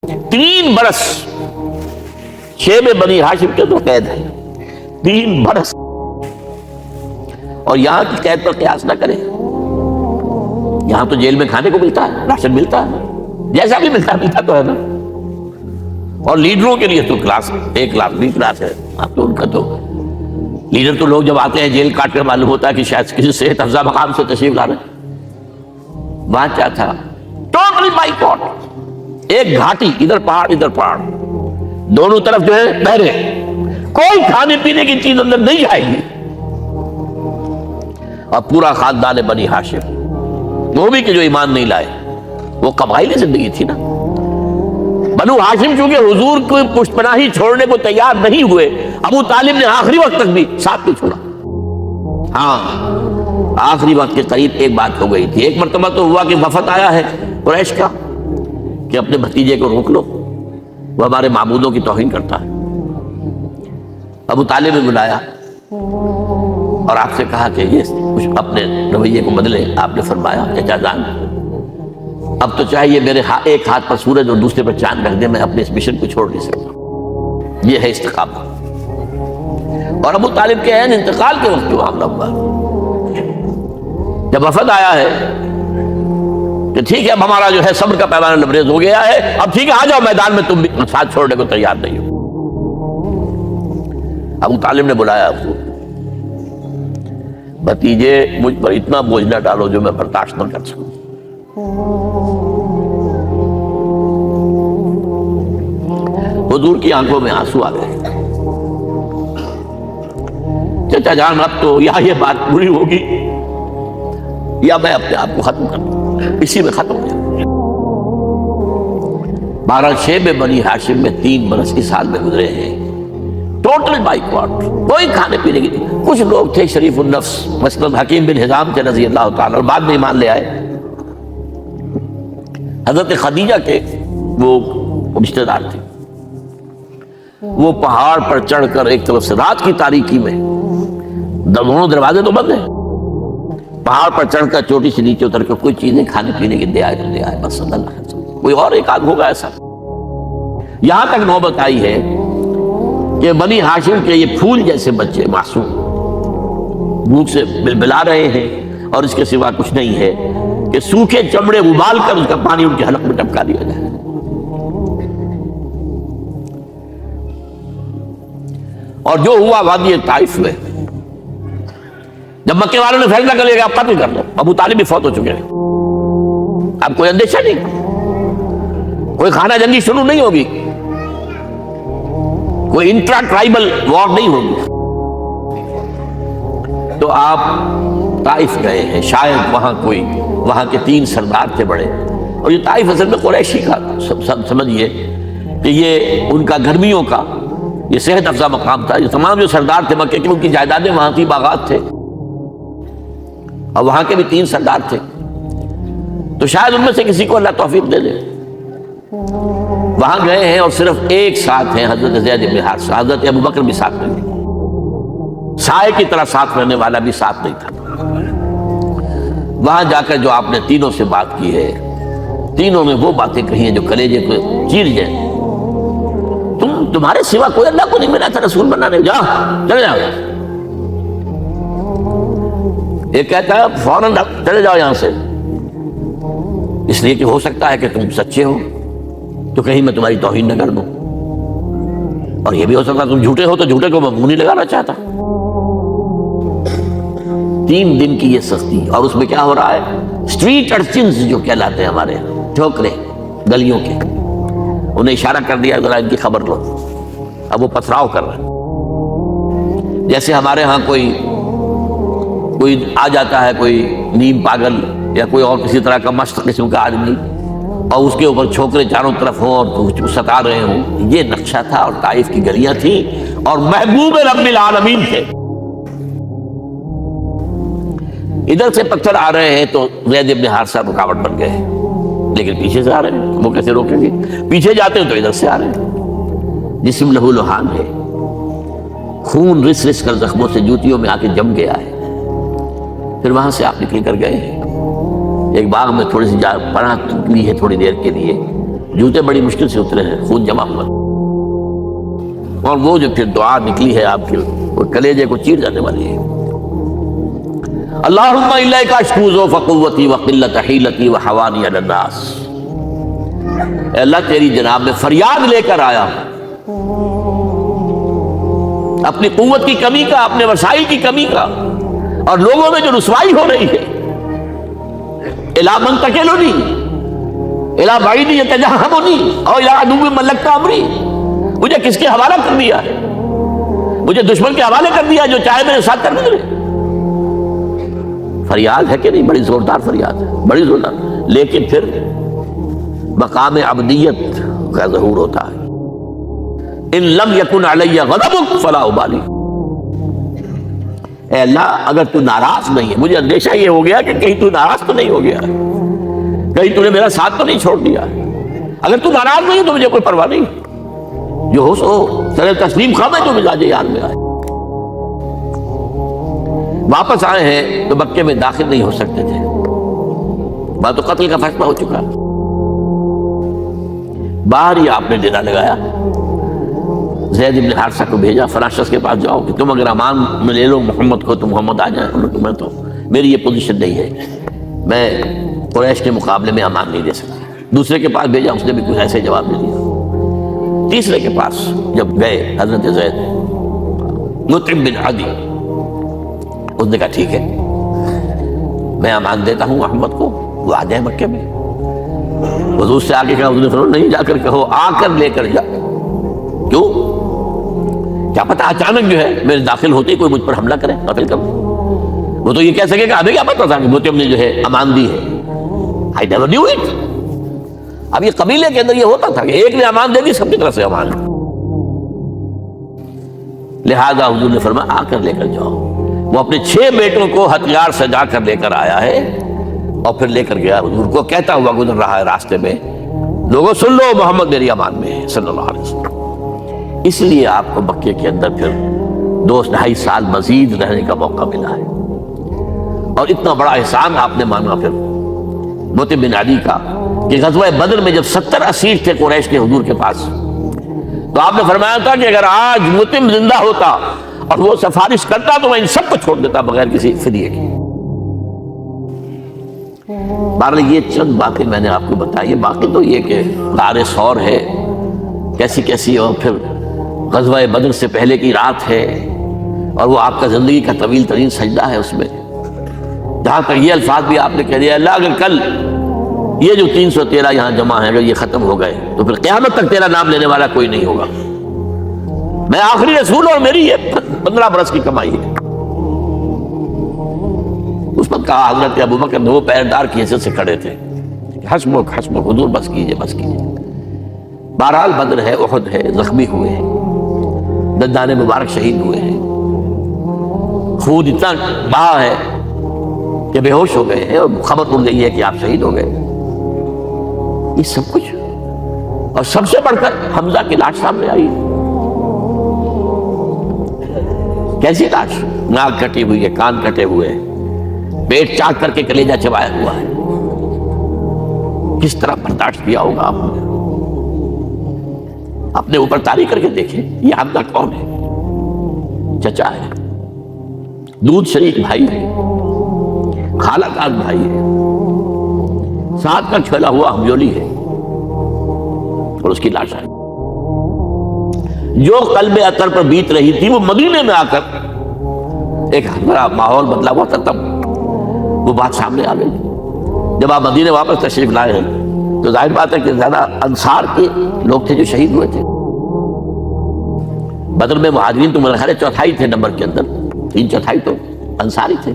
3 برس شیب بنی ہاشم کے تو قید ہے، 3 برس، اور یہاں کی قید پر قیاس نہ کرے۔ یہاں تو جیل میں کھانے کو ملتا ہے، راشن ملتا ہے، جیسا بھی ملتا تو ہے نا۔ اور لیڈروں کے لیے تو کلاس ایک لاکھ کلاس ہے، اب تو ان کا تو لیڈر تو لوگ جب آتے ہیں جیل کاٹ کر معلوم ہوتا ہے کہ شاید کسی صحت افزا مقام سے تشریف لا رہے ہیں۔ وہاں کیا تھا؟ ٹوٹلی بائیکاٹ، ایک گھاٹی، ادھر پہاڑ ادھر پہاڑ، دونوں طرف جو ہے بحرے، کوئی کھانے پینے کی چیز اندر نہیں جائے گی۔ اور پورا خاندان بنی ہاشم، وہ بھی کہ جو ایمان نہیں لائے، وہ قبائلی زندگی تھی نا۔ بنو ہاشم چونکہ حضور کو پشت پناہی چھوڑنے کو تیار نہیں ہوئے، ابو طالب نے آخری وقت تک بھی ساتھ نہیں چھوڑا۔ ہاں، آخری وقت کے قریب ایک بات ہو گئی تھی۔ ایک مرتبہ تو ہوا کہ وفد آیا ہے قریش کا کہ اپنے بھتیجے کو روک لو، وہ ہمارے معبودوں کی توہین کرتا ہے۔ ابو طالب نے بلایا اور آپ سے کہا کہ یہ کچھ اپنے رویے کو بدلے۔ آپ نے فرمایا چچا جان، اب تو چاہیے میرے ایک ہاتھ پر سورج اور دوسرے پر چاند رکھ دے، میں اپنے اس مشن کو چھوڑ نہیں سکتا۔ یہ ہے استقامت۔ اور ابو طالب کے عین انتقال کے وقت جو معاملہ ہوا، جب وفد آیا ہے کہ ٹھیک ہے اب ہمارا جو ہے صبر کا پیمانہ لبریز ہو گیا ہے، اب ٹھیک ہے آ جاؤ میدان میں، تم بھی ساتھ چھوڑنے کو تیار نہیں ہو۔ ابو طالب نے بلایا اس کو، بھتیجے مجھ پر اتنا بوجھ نہ ڈالو جو میں برداشت نہ کر سکوں۔ حضور کی آنکھوں میں آنسو آ گئے۔ چچا جان اب تو یا یہ بات پوری ہوگی یا میں اپنے آپ کو ختم کر دوں، اسی میں ختم ہو جائے۔ 12 شیب بنی ہاشم میں 3 برس اس حال میں گزرے ہیں، ٹوٹل بائیکاٹ، کوئی کھانے پینے کی نہیں۔ کچھ لوگ تھے شریف النفس، مثلا حکیم بن حزام تھے رضی اللہ تعالیٰ، اور بعد میں ایمان لے آئے۔ حضرت خدیجہ کے وہ رشتہ دار تھے، وہ پہاڑ پر چڑھ کر ایک طرف سے رات کی تاریکی میں، دونوں دروازے تو بند ہیں، پہاڑ پر چڑھ کر چوٹی سے نیچے اتر کر کوئی چیزیں کھانے پینے کی دے آئے بس اللہ، کوئی اور ایک آدھ ہوگا ایسا۔ یہاں تک نوبت آئی ہے کہ بنی ہاشم کے یہ پھول جیسے بچے معصوم بھوک سے بلبلا رہے ہیں، اور اس کے سوا کچھ نہیں ہے کہ سوکھے چمڑے ابال کر اس کا پانی ان کے حلق میں ٹپکا دیا جائے۔ اور جو ہوا وادی طائف میں، جب مکے والوں نے فیصلہ کر لیا کہ آپ قتل کر دو، ابو طالب بھی فوت ہو چکے ہیں، اب کوئی اندیشہ نہیں، کوئی خانہ جنگی شروع نہیں ہوگی، کوئی انٹرا ٹرائبل وار نہیں ہوگی، تو آپ طائف گئے ہیں۔ شاید وہاں کے 3 سردار تھے بڑے، اور یہ طائف اصل میں قریشی کا سمجھیے کہ یہ ان کا گرمیوں کا یہ صحت افزا مقام تھا۔ یہ تمام جو سردار تھے مکے کے، ان کی جائیدادیں وہاں تھی، باغات تھے، اور وہاں کے بھی 3 سردار تھے، تو شاید ان میں سے کسی کو اللہ توفیق دے دے۔ وہاں گئے ہیں اور صرف ایک ساتھ ہیں، حضرت زید بن حارثہ، حضرت ابو بکر بھی ساتھ نہیں تھے، سائے کی طرح ساتھ رہنے والا بھی ساتھ نہیں تھا۔ وہاں جا کر جو آپ نے تینوں سے بات کی ہے، تینوں نے وہ باتیں کہی ہیں جو کلیجے کو چیر جائیں۔ تمہارے سوا کوئی اللہ کو نہیں ملا تھا رسول بنانے، جاؤ چلے جاؤ۔ ایک کہتا ہے فوراً چلے جاؤ یہاں سے، اس لیے کہ ہو سکتا ہے کہ تم سچے ہو تو کہیں میں تمہاری توہین نہ کر دوں، اور یہ بھی ہو سکتا ہے تم جھوٹے ہو تو جھوٹے کو میں منہ نہیں لگانا چاہتا۔ 3 دن کی یہ سختی، اور اس میں کیا ہو رہا ہے؟ اسٹریٹ ارچنز جو کہلاتے ہیں ہمارے ٹھوکرے گلیوں کے، انہیں اشارہ کر دیا ذرا ان کی خبر لو، اب وہ پتھراؤ کر رہے ہیں۔ جیسے ہمارے ہاں کوئی آ جاتا ہے، کوئی نیم پاگل یا کوئی اور کسی طرح کا مست قسم کا آدمی، اور اس کے اوپر چھوکرے چاروں طرف ہوں اور ستا رہے ہوں، یہ نقشہ تھا۔ اور طائف کی گلیاں تھیں اور محبوب رب العالمین تھے۔ ادھر سے پتھر آ رہے ہیں تو زید بن حارثہ رکاوٹ بن گئے، لیکن پیچھے سے آ رہے ہیں، وہ کیسے روکیں گے؟ پیچھے جاتے ہیں تو ادھر سے آ رہے ہیں۔ جسم لہو لہان ہے، خون رس رس کر زخموں سے جوتیوں میں آ کے جم گیا ہے۔ پھر وہاں سے آپ نکل کر گئے ہیں، ایک باغ میں تھوڑی سی پناہ لی ہے تھوڑی دیر کے لیے، جوتے بڑی مشکل سے اترے ہیں، خون جمع ہوا، اور وہ جو پھر دعا نکلی ہے آپ کے، وہ کلیجے کو چیر جانے والی ہے۔ اللہم الیک اشکو ضعف قوتی وقلت حیلتی وحوانی علی الناس، اے اللہ تیری جناب میں فریاد لے کر آیا ہوں اپنی قوت کی کمی کا، اپنے وسائل کی کمی کا، اور لوگوں میں جو رسوائی ہو رہی ہے۔ الی من تکلنی الی بعید یتجہمنی او الی عدو ملکت امری، مجھے کس کے حوالہ کر دیا ہے؟ مجھے دشمن کے حوالے کر دیا جو چاہے میرے ساتھ کر گزرے۔ فریاد ہے کہ نہیں؟ بڑی زوردار فریاد ہے، بڑی زوردار، لیکن پھر مقام عبدیت کا ظہور ہوتا ہے۔ ان لم یکن علی غضبک فلا ابالی، اے اللہ اگر تو ناراض نہیں ہے، مجھے اندیشہ یہ ہو گیا کہ کہیں تو ناراض تو نہیں ہو گیا ہے، کہیں تو نے میرا ساتھ تو نہیں چھوڑ دیا ہے۔ اگر تو ناراض نہیں ہے تو مجھے کوئی پرواہ نہیں، جو ہو سو سر تسلیم خواہ میں جو مزاج یار میں آئے۔ واپس آئے ہیں تو مکے میں داخل نہیں ہو سکتے تھے، بات تو قتل کا فیصلہ ہو چکا، باہر ہی آپ نے ڈیرا لگایا، زید بن حارثہ کو بھیجا، فلاں شخص کے پاس جاؤ کہ تم اگر امان میں لے لو محمد کو تو محمد آ جائیں، میں تو میری یہ پوزیشن نہیں ہے، میں قریش کے مقابلے میں امان نہیں دے سکتا۔ دوسرے کے پاس بھیجا، اس نے بھی کچھ ایسے جواب دے دیا۔ تیسرے کے پاس جب گئے حضرت زید، مطعم بن عدی، اس نے کہا ٹھیک ہے میں امان دیتا ہوں محمد کو، وہ آ جائے مکے میں۔ حضور سے آگے کہا، حضور نے فرمایا نہیں جا کر کہو، آ کر لے کر جا۔ کیوں؟ کیا پتہ اچانک جو ہے میرے داخل ہوتے ہی کوئی مجھ پر حملہ کرے، قتل کر۔ وہ تو یہ کہہ سکے کہ ہمیں کیا پتہ تھا کہ مطعم نے جو ہے امان دی ہے، I never knew it۔ اب یہ قبیلے کے اندر یہ ہوتا تھا کہ ایک نے امان دے دی، سب کی طرف سے امان، لہذا حضور نے فرمایا آ کر لے کر جاؤ۔ وہ اپنے 6 بیٹوں کو ہتھیار سجا کر لے کر آیا ہے، اور پھر لے کر گیا حضور کو، کہتا ہوا گزر رہا ہے راستے میں، لوگوں سن لو محمد میری امان میں ہے صلی اللہ علیہ وسلم۔ اس لیے آپ کو مکے کے اندر پھر 2-2.5 سال مزید رہنے کا موقع ملا ہے، اور اتنا بڑا احسان آپ نے مانا پھر مطعم بن عدی کا کہ غزوہ بدر میں جب 70 اسیر تھے قریش کے حضور کے پاس، تو آپ نے فرمایا تھا کہ اگر آج مطعم زندہ ہوتا اور وہ سفارش کرتا تو میں ان سب کو چھوڑ دیتا بغیر کسی فدیے کے۔ بہرحال یہ چند باتیں میں نے آپ کو بتائی، باقی تو یہ کہ غار ثور ہے کیسی کیسی، اور پھر غزوہ بدر سے پہلے کی رات ہے، اور وہ آپ کا زندگی کا طویل ترین سجدہ ہے اس میں، جہاں تک یہ الفاظ بھی آپ نے کہہ دیا، اللہ اگر کل یہ جو 313 یہاں جمع ہیں اگر یہ ختم ہو گئے تو پھر قیامت تک تیرا نام لینے والا کوئی نہیں ہوگا، میں آخری رسول اور میری یہ 15 برس کی کمائی ہے۔ اس وقت کہا حضرت ابوبکر دو پیردار کی حیثیت سے کھڑے تھے، حسبک حسبک حضور بس کیجئے بس کیجئے۔ بہرحال بدر ہے، احد ہے، زخمی ہوئے ہیں، دندان مبارک شہید ہوئے ہیں، خون اتنا بہا ہے کہ بے ہوش ہو گئے ہیں، اور خبر اڑ گئی ہے کہ آپ شہید ہو گئے، یہ سب کچھ، اور سب سے بڑھ کر حمزہ کی لاش سامنے آئی، کیسی لاش؟ ناک کٹی ہوئی ہے، کان کٹے ہوئے ہیں، پیٹ چاک کر کے کلیجہ چبایا ہوا ہے، کس طرح برداشت کیا ہوگا آپ نے؟ اپنے اوپر تاری کر کے دیکھیں، یہ حمزہ کون ہے؟ چچا ہے، دودھ شریک بھائی ہے، خالہ کا بھائی ہے، ساتھ کا کھیلا ہوا ہمجولی ہے، اور اس کی لاش ہے۔ جو قلب اطہر پر بیت رہی تھی وہ مدینے میں آ کر ایک بڑا ماحول بدلا ہوا تھا، تب وہ بات سامنے آ گئی۔ جب آپ مدینے واپس تشریف لائے ہیں تو ظاہر بات ہے کہ زیادہ انصار کے لوگ تھے جو شہید ہوئے تھے۔ بدر میں مہاجرین تو میرے خیال 4تھائی تھے نمبر کے اندر، 3/4 تو انصاری تھے۔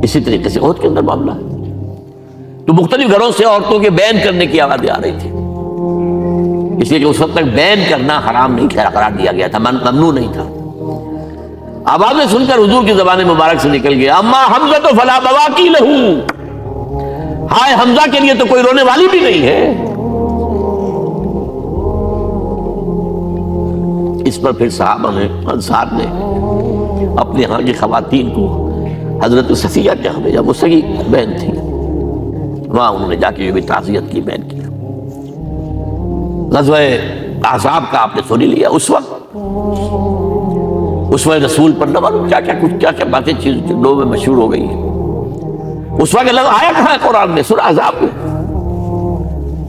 اسی طریقے سے احد کے اندر معاملہ ہے، تو مختلف گھروں سے عورتوں کے بین کرنے کی آوازیں آ رہی تھی، اس لیے کہ اس وقت تک بین کرنا حرام نہیں قرار دیا گیا تھا، ممنوع نہیں تھا۔ آوازیں سن کر حضور کی زبان مبارک سے نکل گیا، اما حمزہ تو فلا بواکی لہو، ہائے حمزہ کے لیے تو کوئی رونے والی بھی نہیں ہے۔ اس پر پھر صحابہ نے، انصار نے اپنے ہاں کی خواتین کو حضرت صفیہ کے ہاں بھیجا، وہ سگی بہن تھی، وہاں انہوں نے جا کے یہ بھی تعزیت کی بہن کی۔ غزوہ احزاب کا آپ نے سن لیا. اس وقت رسول پر نہ معلوم کیا کیا باتیں چیز لوگوں میں مشہور ہو گئی ہیں. اس وقت لفظ آیا کہاں ہے قرآن میں؟ سورہ احزاب میں.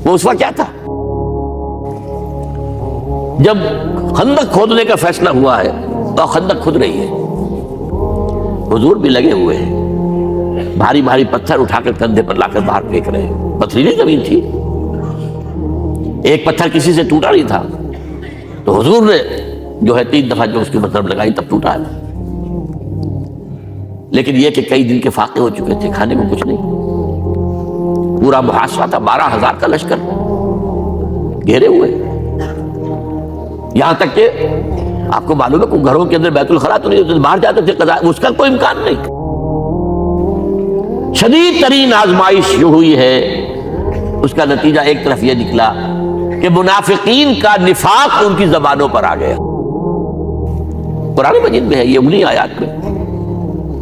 وہ اس وقت کیا تھا؟ جب خندق کھودنے کا فیصلہ ہوا ہے تو خندق کھود رہی ہے، حضور بھی لگے ہوئے ہیں، بھاری بھاری پتھر اٹھا کر کندھے پر لا کر باہر پھینک رہے ہیں. پتھریلی زمین تھی، ایک پتھر کسی سے ٹوٹا نہیں تھا، تو حضور نے جو ہے 3 دفعہ جو اس کی مطلب لگائی تب ٹوٹا ہے. لیکن یہ کہ کئی دن کے فاقے ہو چکے تھے، کھانے کو کچھ نہیں، پورا محاصرہ تھا، 12,000 کا لشکر گھیرے ہوئے. یہاں تک کہ آپ کو معلوم ہے کہ گھروں کے اندر بیت الخلا تو نہیں ہوتے، باہر جاتے تھے قضاء، اس کا کوئی امکان نہیں. شدید ترین آزمائش جو ہوئی ہے اس کا نتیجہ ایک طرف یہ نکلا کہ منافقین کا نفاق ان کی زبانوں پر آ گیا. قرآن مجید میں ہے یہ انہی آیات میں،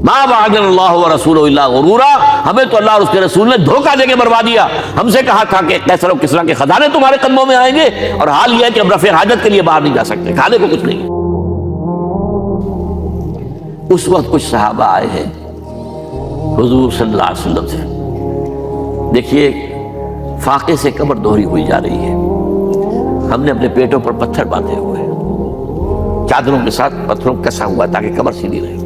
ما وعدنا اللہ ورسولہ الا غرورا، ہمیں تو اللہ اور اس کے رسول نے دھوکہ دے کے بروا دیا. ہم سے کہا تھا کہ کیسر و کسریٰ کے خزانے تمہارے قدموں میں آئیں گے، اور حال یہ ہے کہ ہم رفع حاجت کے لیے باہر نہیں جا سکتے، کھانے کو کچھ نہیں. اس وقت کچھ صحابہ آئے ہیں حضور صلی اللہ علیہ وسلم سے. دیکھیے فاقے سے قبر دوہری ہوئی جا رہی ہے، ہم نے اپنے پیٹوں پر پتھر باندھے ہوئے ہیں، چادروں کے ساتھ پتھروں کسا ہوا تاکہ قبر سیدھی رہے.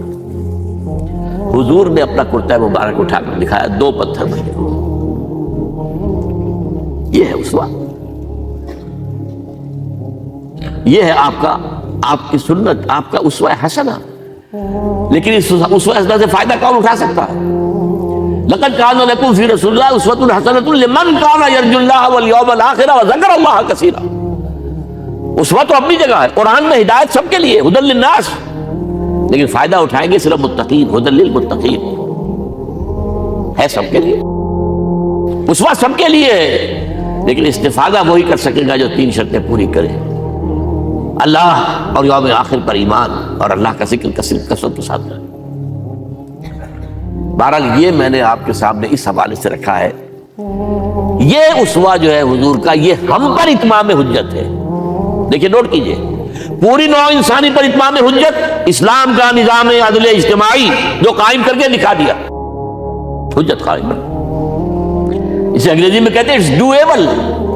حضور نے اپنا کرتا مبارک اٹھا کر دکھایا، 2 پتھر بنے. یہ ہے اسوہ، یہ ہے آپ کی سنت، آپ کا اسوہ حسنہ. لیکن اس اسوہ حسنہ سے فائدہ کون اٹھا سکتا ہے؟ لقد كان لكم في رسول الله اسوة حسنة لمن كان يرجو الله واليوم الآخر وذكر الله كثيرا. اسوہ تو اپنی جگہ ہے، قرآن میں ہدایت سب کے لیے، ہدی للناس، لیکن فائدہ اٹھائیں گے صرف متقین، ہدی للمتقین ہے سب کے لیے. اسوہ سب کے لیے ہے، لیکن استفادہ وہی کر سکے گا جو 3 شرطیں پوری کرے: اللہ اور یوم آخر پر ایمان، اور اللہ کا ذکر کثرت کے ساتھ کرے. بہرحال یہ میں نے آپ کے سامنے اس حوالے سے رکھا ہے. یہ اسوہ جو ہے حضور کا، یہ ہم پر اتمام حجت ہے. دیکھیے نوٹ کیجئے، پوری نوع انسانی پر اتمام حجت، اسلام کا نظام عدل اجتماعی جو قائم کر کے دکھا دیا، حجت قائم ہے. اسے انگریزی میں کہتے ہیں اٹس ڈویبل،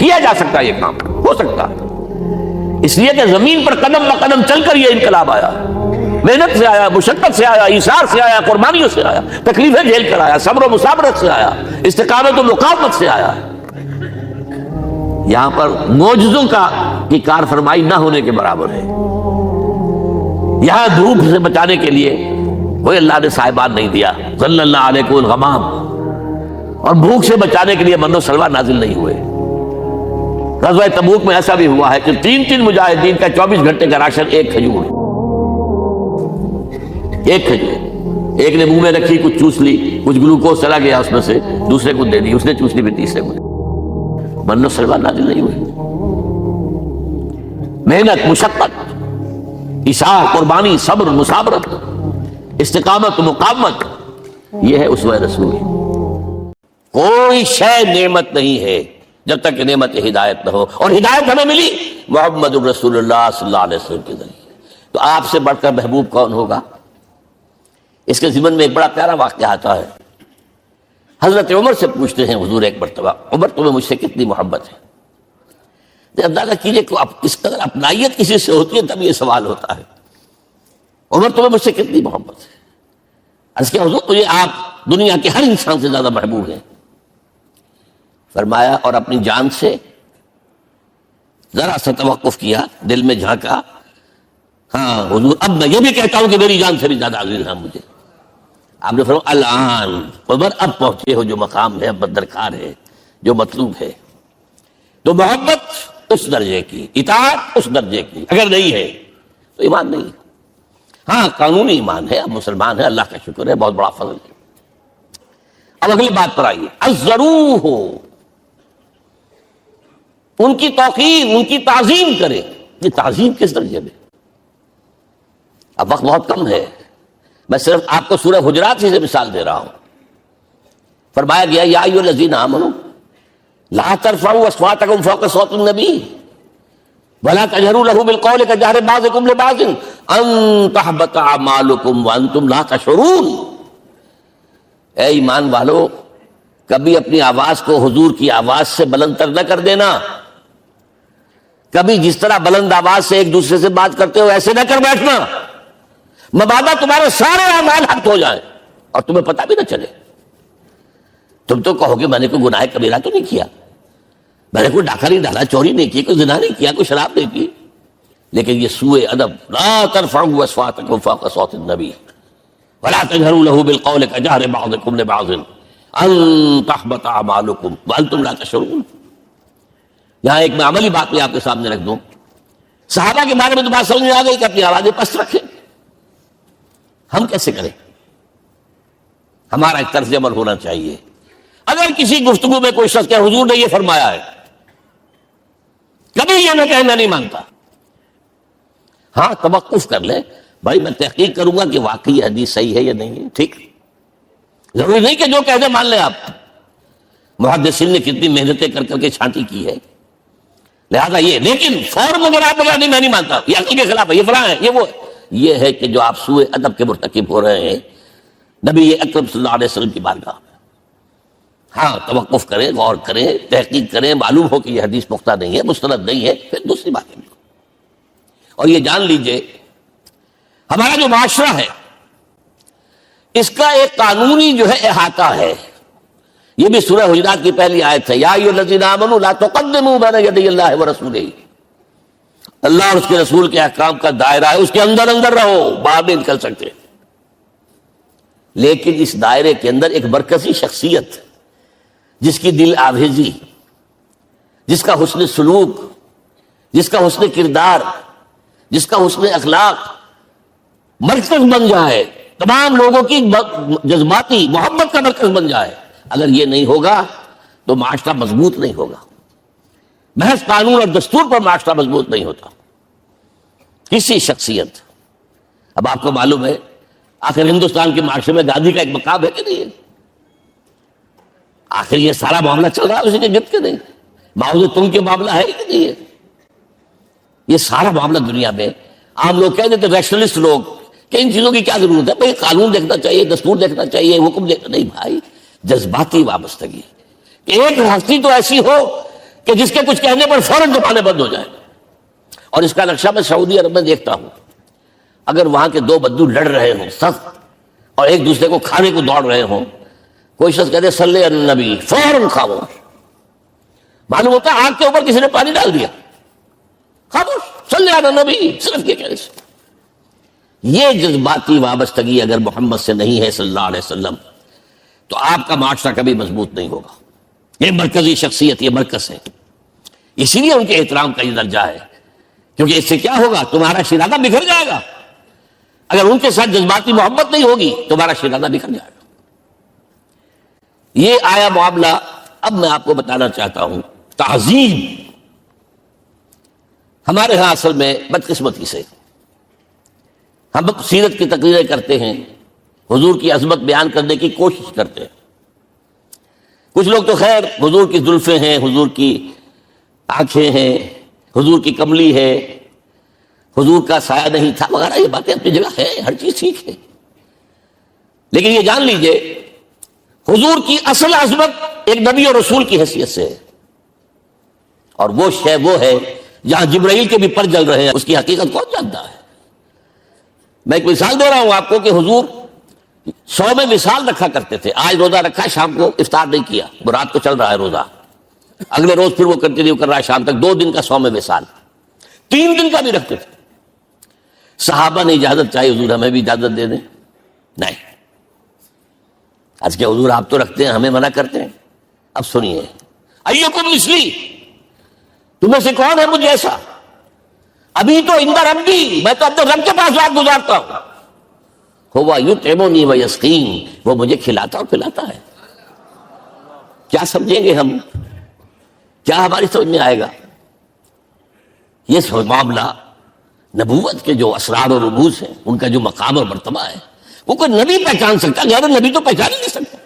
کیا جا سکتا ہے، یہ کام ہو سکتا ہے. اس لیے کہ زمین پر قدم بہ قدم چل کر یہ انقلاب آیا، محنت سے آیا، مشقت سے آیا، ایثار سے آیا، قربانیوں سے آیا، تکلیفیں جھیل کر آیا، صبر و مصابرت سے آیا، استقامت و مقاومت سے آیا. یہاں پر معجزوں کی کار فرمائی نہ ہونے کے برابر ہے. یہاں دھوپ سے بچانے کے لیے کوئی اللہ نے صاحبان نہیں دیا، ظل اللہ علیکم الغمام، اور بھوک سے بچانے کے لیے من و سلوہ نازل نہیں ہوئے. غزوہ تبوک میں ایسا بھی ہوا ہے کہ 3 مجاہدین کا 24 گھنٹے کا راشن ایک کھجور، ایک نے منہ میں رکھی، کچھ چوس لی، کچھ گلوکوز چلا گیا اس میں سے، دوسرے کو دے دی، اس نے چوس لی، پھر تیسرے کو. من و سلوہ نازل نہیں ہوئے. محنت، مشقت، ایثار، قربانی، صبر، مصابرت، استقامت، مقاومت، یہ ہے اسوہ رسول. کوئی شے نعمت نہیں ہے جب تک کہ نعمت ہدایت نہ ہو، اور ہدایت ہمیں ملی محمد رسول اللہ صلی اللہ علیہ وسلم کے ذریعے. تو آپ سے بڑھ کر محبوب کون ہوگا؟ اس کے ضمن میں ایک بڑا پیارا واقعہ آتا ہے. حضرت عمر سے پوچھتے ہیں حضور ایک مرتبہ، عمر تمہیں مجھ سے کتنی محبت ہے؟ اندازہ کیجئے کہ کس قدر اپنائیت کسی سے ہوتی ہے تب یہ سوال ہوتا ہے. عمر تمہیں مجھ سے کتنی محبت ہے؟ عرض کیا حضور مجھے آپ دنیا کے ہر انسان سے زیادہ محبوب ہیں. فرمایا اور اپنی جان سے؟ ذرا سا توقف کیا، دل میں جھانکا، ہاں حضور اب میں یہ بھی کہتا ہوں کہ میری جان سے بھی زیادہ عزیز ہے مجھے. آپ نے فرمایا الان عمر اب پہنچے ہو جو مقام ہے، اب درکار ہے، جو مطلوب ہے. تو محبت اس درجے کی، اطاعت اس درجے کی اگر نہیں ہے تو ایمان نہیں. ہاں قانونی ایمان ہے، اب مسلمان ہے، اللہ کا شکر ہے، بہت بڑا فضل ہے. اب اگلی بات پر آئیے، الضروح، ان کی توقیر، ان کی تعظیم کرے. یہ تعظیم کس درجے میں؟ اب وقت بہت کم ہے، میں صرف آپ کو سورہ حجرات سے مثال دے رہا ہوں. فرمایا گیا یا ایھا الذین آمنوا لا ترفعوا اصواتکم فوق صوت النبی. وَلَا تَجْهَرُوا لَهُ بِالْقَوْلِ كَجَهْرِ بَعْضِكُمْ لِبَعْضٍ أَن تَحْبَطَ أَعْمَالُكُمْ وَأَنْتُمْ لَا تَشْعُرُونَ۔ اے ایمان والو، کبھی اپنی آواز کو حضور کی آواز سے بلند تر نہ کر دینا، کبھی جس طرح بلند آواز سے ایک دوسرے سے بات کرتے ہو ایسے نہ کر بیٹھنا، مبادا تمہارے سارے اعمال حق ہو جائیں اور تمہیں پتہ بھی نہ چلے۔ تم تو کہو گے میں نے کوئی گناہ کبیرہ تو نہیں کیا، میں نے کوئی ڈاکہ نہیں ڈالا، چوری نہیں کی، کوئی زنا نہیں کیا، کوئی شراب نہیں پی، لیکن یہ سوء ادب، لا ترفعوا اصواتکم فوق صوت النبی ولا تجهروا له بالقول كجهر بعضكم لبعض ان تحبط اعمالكم وانتم لا تشعرون۔ یہاں ایک میں عملی بات میں آپ کے سامنے رکھ دوں، صحابہ کے بارے میں تو بات سمجھ میں آ گئی کہ اپنی آوازیں پست رکھیں، ہم کیسے کریں؟ ہمارا ایک طرز عمل ہونا چاہیے۔ اگر کسی گفتگو میں کوئی شخص کہ حضور نے یہ فرمایا ہے، کبھی یہ نہ کہے میں نہیں مانتا، ہاں توقف کر لیں، بھائی میں تحقیق کروں گا کہ واقعی حدیث صحیح ہے یا نہیں ہے، ٹھیک، ضروری نہیں کہ جو کہہ دے مان لیں آپ۔ محدثین نے کتنی محنتیں کر کر کے چھانٹی کی ہے، لہذا یہ، لیکن فوراً اگر آپ بتا نہیں میں نہیں مانتا، یہ عقل کے خلاف ہے، یہ فلاں ہے، یہ وہ ہے، یہ ہے کہ جو آپ سوء ادب کے مرتکب ہو رہے ہیں نبی اکرم صلی اللہ علیہ وسلم کی بارگاہ میں۔ ہاں توقف کریں، غور کریں، تحقیق کریں، معلوم ہو کہ یہ حدیث پختہ نہیں ہے، مستند نہیں ہے، پھر دوسری بات ہے۔ اور یہ جان لیجئے ہمارا جو معاشرہ ہے اس کا ایک قانونی جو ہے احاطہ ہے، یہ بھی سورہ حجرات کی پہلی آیت ہے، یا ایھا الذین آمنوا لا تقدموا بین یدی اللہ ورسولہ، اللہ اور اس کے رسول کے احکام کا دائرہ ہے، اس کے اندر اندر رہو، باہر نہیں نکل سکتے۔ لیکن اس دائرے کے اندر ایک مرکزی شخصیت جس کی دل آویزی، جس کا حسن سلوک، جس کا حسن کردار، جس کا حسن اخلاق مرکز بن جائے، تمام لوگوں کی جذباتی محبت کا مرکز بن جائے، اگر یہ نہیں ہوگا تو معاشرہ مضبوط نہیں ہوگا۔ محض قانون اور دستور پر معاشرہ مضبوط نہیں ہوتا، کسی شخصیت۔ اب آپ کو معلوم ہے آخر ہندوستان کے معاشرے میں گاندھی کا ایک مقام ہے کہ نہیں ہے؟ آخر یہ سارا معاملہ چل رہا ہے اسی کے گرد کے نہیں؟ ماؤ تنگ کے معاملہ ہے کہ نہیں ہے؟ یہ سارا معاملہ دنیا میں عام لوگ کہہ دیتے، ریشنلسٹ لوگ، کہ ان چیزوں کی کیا ضرورت ہے، بھائی قانون دیکھنا چاہیے، دستور دیکھنا چاہیے، حکم دیکھنا نہیں، بھائی جذباتی وابستگی، کہ ایک ہستی تو ایسی ہو کہ جس کے کچھ کہنے پر فوراً زبانیں بند ہو جائیں۔ اور اس کا نقشہ میں سعودی عرب میں دیکھتا ہوں، اگر وہاں کے دو بدو لڑ رہے ہوں سخت اور ایک دوسرے کو کھانے کو دوڑ رہے ہوں، کوئی شخص کہتے صلی علی النبی، فوراً خاموش، معلوم ہوتا ہے آگ کے اوپر کسی نے پانی ڈال دیا، خاموش، صلی علی النبی، صرف یہ کہنے سے۔ یہ جذباتی وابستگی اگر محمد سے نہیں ہے صلی اللہ علیہ وسلم تو آپ کا معاشرہ کبھی مضبوط نہیں ہوگا۔ یہ مرکزی شخصیت، یہ مرکز ہے، اسی لیے ان کے احترام کا یہ درجہ ہے، کیونکہ اس سے کیا ہوگا، تمہارا شیرازہ بکھر جائے گا۔ اگر ان کے ساتھ جذباتی محبت نہیں ہوگی تمہارا شیرازہ بکھر جائے گا۔ یہ آیا معاملہ۔ اب میں آپ کو بتانا چاہتا ہوں تعظیم ہمارے ہاں اصل میں بدقسمتی سے ہم سیرت کی تقریریں کرتے ہیں، حضور کی عظمت بیان کرنے کی کوشش کرتے ہیں۔ کچھ لوگ تو خیر حضور کی زلفیں ہیں، حضور کی آنکھیں ہیں، حضور کی کملی ہے، حضور کا سایہ نہیں تھا وغیرہ، یہ باتیں اپنی جگہ ہے، ہر چیز ٹھیک ہے، لیکن یہ جان لیجئے حضور کی اصل عظمت ایک نبی اور رسول کی حیثیت سے ہے، اور وہ شے وہ ہے جہاں جبرائیل کے بھی پر جل رہے ہیں، اس کی حقیقت کون جانتا ہے؟ میں ایک مثال دے رہا ہوں آپ کو کہ حضور 100 میں وصال رکھا کرتے تھے، آج روزہ رکھا، شام کو افطار نہیں کیا، وہ رات کو چل رہا ہے روزہ، اگلے روز پھر وہ کنٹینیو کر رہا ہے شام تک، 2 دن کا 100 میں وصال، 3 دن کا بھی رکھتے تھے۔ صحابہ نے اجازت چاہی، حضور ہمیں بھی اجازت دے دیں، نہیں، آج کے حضور آپ تو رکھتے ہیں، ہمیں منع کرتے ہیں۔ اب سنیے، ایکم مثلی، تمہیں سے کون ہے مجھے ایسا؟ ابھی تو اندر ربی، میں تو اپنے رب کے پاس رات گزارتا ہوں، ہوا یطعمنی ویسقین، وہ مجھے کھلاتا اور پلاتا ہے۔ کیا سمجھیں گے ہم؟ کیا ہماری سمجھ میں آئے گا؟ یہ معاملہ نبوت کے جو اسرار اور رموز ہیں، ان کا جو مقام اور مرتبہ ہے، وہ کوئی نبی پہچان سکتا، غیر نبی تو پہچان ہی نہیں سکتا۔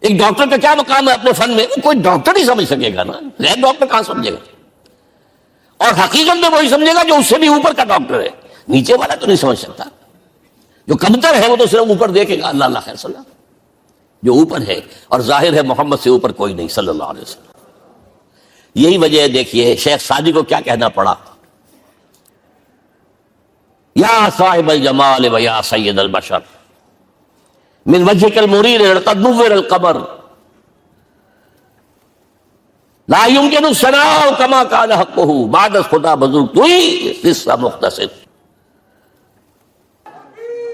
ایک ڈاکٹر کا کیا مقام ہے اپنے فن میں، وہ کوئی ڈاکٹر ہی سمجھ سکے گا نا، غیر ڈاکٹر کہاں سمجھے گا؟ اور حقیقت میں وہی سمجھے گا جو اس سے بھی اوپر کا ڈاکٹر ہے. نیچے والا تو نہیں سمجھ سکتا. جو کمتر ہے وہ تو صرف اوپر دیکھے گا اللہ اللہ خیر صلی اللہ. جو اوپر ہے اور ظاہر ہے محمد سے اوپر کوئی نہیں صلی اللہ علیہ وسلم. یہی وجہ ہے دیکھیے شیخ سعدی کو کیا کہنا پڑا, یا صاحب الجمال و یا سید البشر من وجهك المرير قد نور القمر لا يمكن الثناء كما كان حقه بعد خدا بزرگ توئی قصہ مختصر.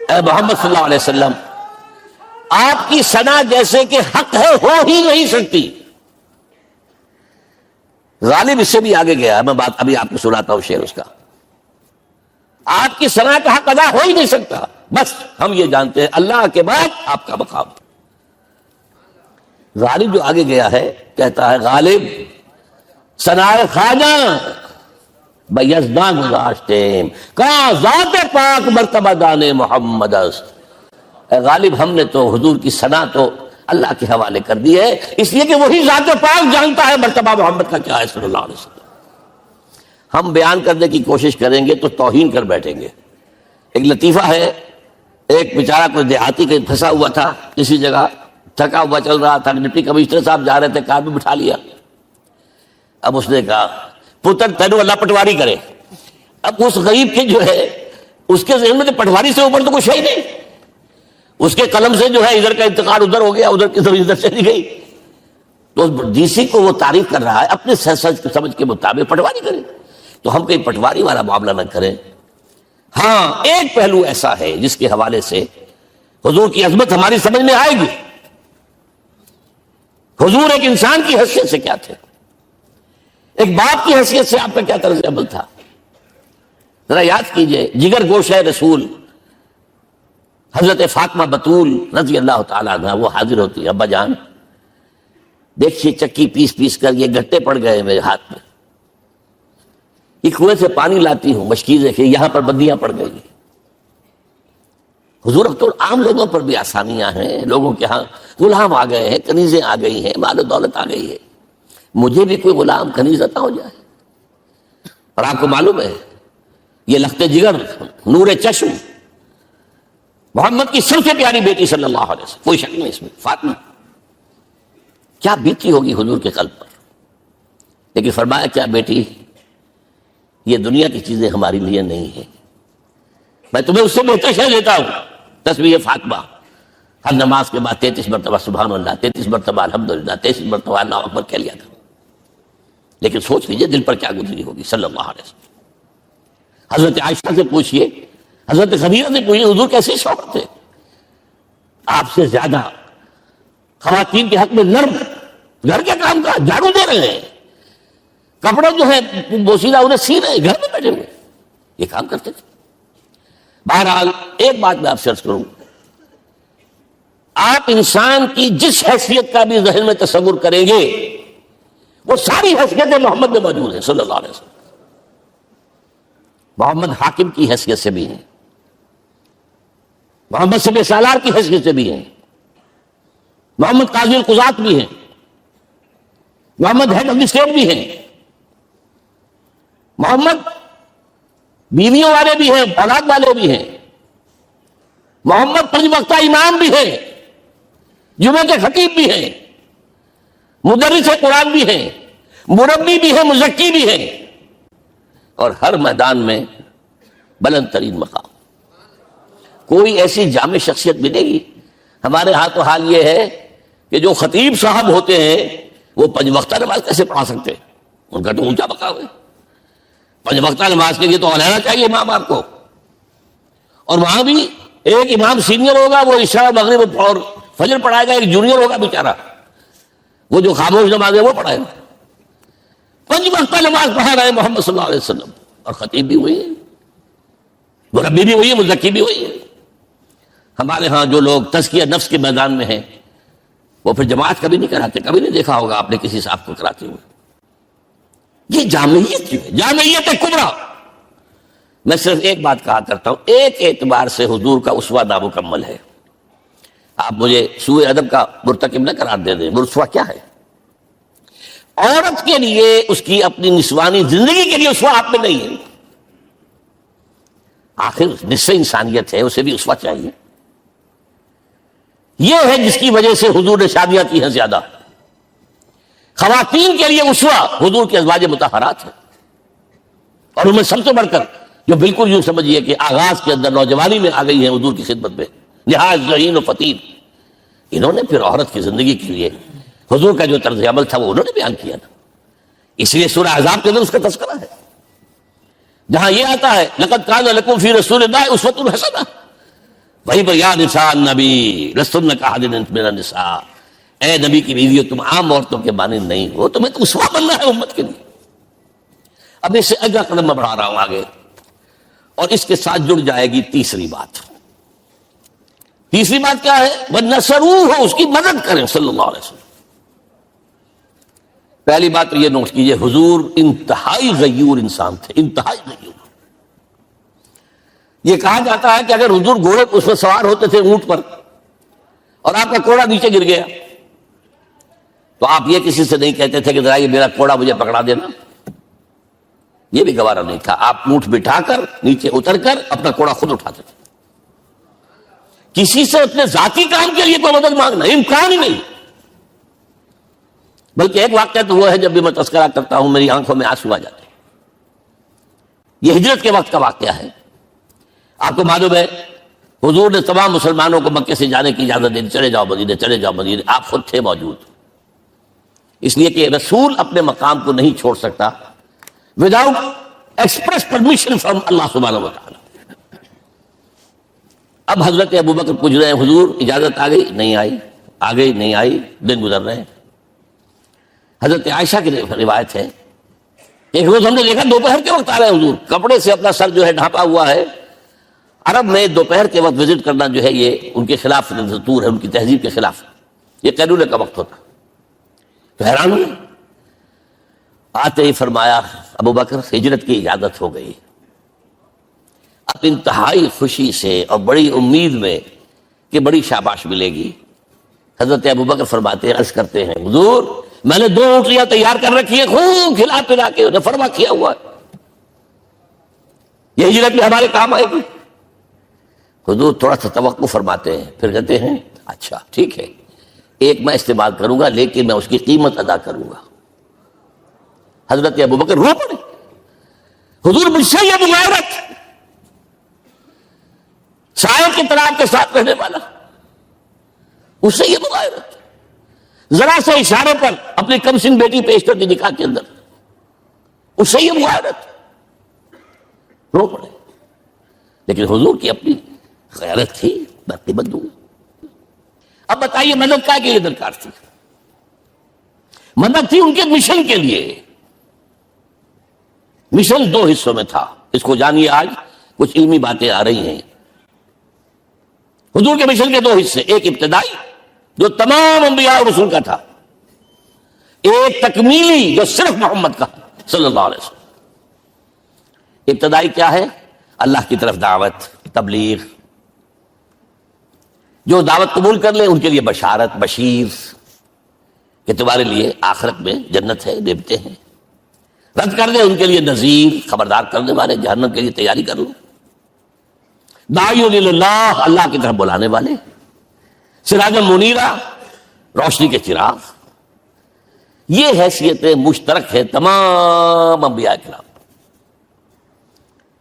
اے محمد صلی اللہ علیہ وسلم آپ کی ثنا جیسے کہ حق ہے ہو ہی نہیں سکتی. غالب اس سے بھی آگے گیا, میں بات ابھی آپ کو سناتا ہوں شعر اس کا. آپ کی ثنا کا حق ادا ہو ہی نہیں سکتا, بس ہم یہ جانتے ہیں اللہ کے بعد آپ کا مقام. غالب جو آگے گیا ہے کہتا ہے غالب ثنائے خواجہ بیزداں گزاشتے کہاں ذات پاک مرتبہ دانے محمد است. اے غالب ہم نے تو حضور کی ثنا تو اللہ کے حوالے کر دی ہے, اس لیے کہ وہی ذات پاک جانتا ہے مرتبہ محمد کا کیا ہے صلی اللہ علیہ وسلم. ہم بیان کرنے کی کوشش کریں گے تو توہین کر بیٹھیں گے. ایک لطیفہ ہے, ایک بیچارہ کوئی دیہاتی کے پھنسا ہوا تھا کسی جگہ, تھکا ہوا چل رہا تھا, ڈپٹی کمشنر صاحب جا رہے تھے, کار میں بٹھا لیا. اب اس نے کہا پتر تینو اللہ پٹواری کرے. اب اس غریب کے جو ہے اس کے ذہن میں پٹواری سے اوپر تو کچھ ہے ہی نہیں. اس کے قلم سے جو ہے ادھر کا انتقال ادھر ہو گیا, ادھر کی طرف ادھر چلی گئی. تو ڈی سی کو وہ تعریف کر رہا ہے اپنے سمجھ کے مطابق پٹواری کرے. تو ہم کہیں پٹواری والا معاملہ نہ کریں. ہاں ایک پہلو ایسا ہے جس کے حوالے سے حضور کی عظمت ہماری سمجھ میں آئے گی. حضور ایک انسان کی حیثیت سے کیا تھے, ایک باپ کی حیثیت سے آپ کا کیا طرز عمل تھا. ذرا یاد کیجئے جگر گوش ہے رسول حضرت فاطمہ بطول رضی اللہ تعالیٰ عنہ, وہ حاضر ہوتی ہے, ابا جان دیکھیے چکی پیس پیس کر یہ گٹے پڑ گئے میرے ہاتھ میں, یہ کنویں سے پانی لاتی ہوں, مشکیزیں کہ یہاں پر بدیاں پڑ گئی. حضور اب تو عام لوگوں پر بھی آسانیاں ہیں, لوگوں کے ہاں غلام آ گئے ہیں, کنیزیں آ گئی ہیں, مال و دولت آ گئی ہے. مجھے بھی کوئی غلام کنیز عطا ہو جائے. اور آپ کو معلوم ہے یہ لخت جگر نور چشم محمد کی سب سے پیاری بیٹی صلی اللہ علیہ وسلم, کوئی شک نہیں اس میں, فاطمہ کیا بیتی ہوگی حضور کے قلب پر. لیکن فرمایا کیا بیٹی یہ دنیا کی چیزیں ہماری لیے نہیں ہیں, میں تمہیں اس سے بہتر شے دیتا ہوں. تسبیح فاطمہ ہر نماز کے بعد 33 مرتبہ سبحان اللہ, 33 مرتبہ الحمدللہ, 33 مرتبہ اللہ اکبر کہہ لیا کرو. لیکن سوچ لیجئے دل پر کیا گزری ہوگی صلی اللہ علیہ وسلم. حضرت عائشہ سے پوچھئے, حضرت خدیجہ سے پوچھئے حضور کیسے شوہر تھے, آپ سے زیادہ خواتین کے حق میں نرم, گھر کے کام کا جھاڑو دے رہے ہیں, کپڑے جو ہے بوسیدہ انہیں سی رہے, گھر میں بیٹھے ہوئے یہ کام کرتے تھے. بہرحال ایک بات میں آپ سے عرض کروں, آپ انسان کی جس حیثیت کا بھی ذہن میں تصور کریں گے وہ ساری حیثیتیں محمد میں موجود ہیں صلی اللہ علیہ وسلم. محمد حاکم کی حیثیت سے بھی ہیں, محمد سب سالار کی حیثیت سے بھی ہیں, محمد قاضی القضات بھی ہیں, محمد ہیڈ آف دی اسٹیٹ بھی ہیں, محمد بیویوں والے بھی ہیں, اولاد والے بھی ہیں, محمد 5 وقتہ امام بھی ہیں, جمعہ کے خطیب بھی ہیں, مدرس قرآن بھی ہیں, مربی بھی ہیں, مزکی بھی ہیں, اور ہر میدان میں بلند ترین مقام. کوئی ایسی جامع شخصیت ملے گی؟ ہمارے ہاں تو حال یہ ہے کہ جو خطیب صاحب ہوتے ہیں وہ 5 وقتہ نماز کیسے پڑھا سکتے ہیں, ان کا تو اونچا مقام ہے. 5 وقتہ نماز کے لیے تو علیحدہ چاہیے امام آپ کو, اور وہاں بھی ایک امام سینئر ہوگا وہ عشاء مغرب اور فجر پڑھائے گا, ایک جونیئر ہوگا بیچارہ وہ جو خاموش نماز ہے وہ پڑھائے گا. 5 وقتہ نماز پڑھا رہے محمد صلی اللہ علیہ وسلم, اور خطیب بھی ہوئی ہے, مربی بھی ہوئی ہے, مزکی بھی ہوئی ہے. ہمارے ہاں جو لوگ تزکیہ نفس کے میدان میں ہیں وہ پھر جماعت کبھی نہیں کراتے, کبھی نہیں دیکھا ہوگا آپ نے کسی صاحب کو کراتے ہوئے. یہ جامعیت کیوں ہے, جامعیت کبریٰ. میں صرف ایک بات کہا کرتا ہوں, ایک اعتبار سے حضور کا اسوہ نامکمل ہے. آپ مجھے سوء ادب کا مرتکب نہ قرار دے دیں. رسوا کیا ہے؟ عورت کے لیے اس کی اپنی نسوانی زندگی کے لیے اسوہ آپ میں نہیں ہے. آخر نصف انسانیت ہے، اسے بھی اسوہ چاہیے. یہ ہے جس کی وجہ سے حضور نے شادیاں کی ہیں زیادہ. خواتین کے لیے اسوہ حضور کے ازواج مطہرات ہیں، اور ان میں سب سے بڑھ کر جو بالکل یوں سمجھیے کہ آغاز کے اندر نوجوانی میں آ گئی ہیں حضور کی خدمت میں، نہایت ذہین و فتین. انہوں نے پھر عورت کی زندگی کے لیے حضور کا جو طرز عمل تھا وہ انہوں نے بیان کیا نا. اس لیے سورہ احزاب کے اندر اس کا تذکرہ ہے، جہاں یہ آتا ہے لقد کان لکم فی رسول اللہ اسوۃ حسنہ، وہی پر یا نساء النبی لستن کاحد من النساء، اے نبی کی بیویوں تم عام عورتوں کے مانند نہیں ہو، تمہیں تو اسوہ بننا ہے امت کے لیے. اب اس سے اگلا قدم میں بڑھا رہا ہوں آگے، اور اس کے ساتھ جڑ جائے گی تیسری بات. تیسری بات کیا ہے؟ وَنَصَرُوهُ، اس کی مدد کریں صلی اللہ علیہ وسلم. پہلی بات تو یہ نوٹ کیجئے، حضور انتہائی غیور انسان تھے، انتہائی غیور. یہ کہا جاتا ہے کہ اگر حضور گھوڑے اس پر سوار ہوتے تھے اونٹ پر، اور آپ کا کوڑا نیچے گر گیا، تو آپ یہ کسی سے نہیں کہتے تھے کہ ذرا یہ میرا کوڑا مجھے پکڑا دینا. یہ بھی گوارا نہیں تھا. آپ اونٹ بٹھا کر نیچے اتر کر اپنا کوڑا خود اٹھاتے تھے. کسی سے اپنے ذاتی کام کے لیے کوئی مدد مانگنا امکان ہی نہیں. بلکہ ایک واقعہ تو وہ ہے جب بھی میں تذکرہ کرتا ہوں میری آنکھوں میں آنسو آ جاتے ہیں. یہ ہجرت کے وقت کا واقعہ ہے. آپ کو معلوم ہے حضور نے تمام مسلمانوں کو مکے سے جانے کی اجازت دی، چلے جاؤ مدینے، چلے جاؤ مدینے. آپ خود تھے موجود، اس لیے کہ رسول اپنے مقام کو نہیں چھوڑ سکتا وداؤٹ ایکسپریس پرمیشن فرام اللہ سبحانہ و تعالی. اب حضرت ابوبکر پوچھ رہے ہیں حضور اجازت آ گئی؟ نہیں آئی. آ گئی؟ نہیں آئی. دن گزر رہے ہیں. حضرت عائشہ کی روایت ہے ایک روز ہم نے دیکھا دوپہر کے وقت آ رہے ہیں حضور، کپڑے سے اپنا سر جو ہے ڈھانپا ہوا ہے. عرب میں دوپہر کے وقت وزٹ کرنا جو ہے یہ ان کے خلاف دستور ہے، ان کی تہذیب کے خلاف. یہ قیلولے کا وقت ہوتا. تو حیران ہوئے. آتے ہی فرمایا ابوبکر ہجرت کی اجازت ہو گئی. اب انتہائی خوشی سے اور بڑی امید میں کہ بڑی شاباش ملے گی، حضرت ابوبکر فرماتے عرض کرتے ہیں حضور میں نے 2 اونٹیاں تیار کر رکھی ہیں، خوب کھلا پلا کے انہیں فرما کیا ہوا ہے، یہ ہجرت میں ہمارے کام آئے گی. حضور تھوڑا سا توقع فرماتے ہیں، پھر کہتے ہیں اچھا ٹھیک ہے، ایک میں استعمال کروں گا لیکن میں اس کی قیمت ادا کروں گا. حضرت ابوبکر رو پڑے. حضور مجھ سے یہ مغایرت، شاعر کی طرح کے ساتھ رہنے والا، اس سے یہ مغایرت، ذرا سے اشارے پر اپنی کم سن بیٹی پیش کر دی نکاح کے اندر، اس سے یہ مغایرت. رو پڑے. لیکن حضور کی اپنی غیرت تھی، باقی بدو. اب بتائیے مدد کا کے لیے درکار تھی؟ مدد تھی ان کے مشن کے لیے. مشن 2 حصوں میں تھا، اس کو جانیے. آج کچھ علمی باتیں آ رہی ہیں. حضور کے مشن کے 2 حصے، ایک ابتدائی جو تمام انبیاء اور رسول کا تھا، ایک تکمیلی جو صرف محمد کا صلی اللہ علیہ وسلم. ابتدائی کیا ہے؟ اللہ کی طرف دعوت، تبلیغ. جو دعوت قبول کر لیں ان کے لیے بشارت، بشیر کہ تمہارے لیے آخرت میں جنت ہے، نعمتیں ہیں. رد کر دیں ان کے لیے نذیر، خبردار کرنے والے، جہنم کے لیے تیاری کر لو. داعی اللہ، اللہ کی طرف بلانے والے، سراج منیرہ، روشنی کے چراغ. یہ حیثیتیں مشترک ہے تمام انبیاء کرام.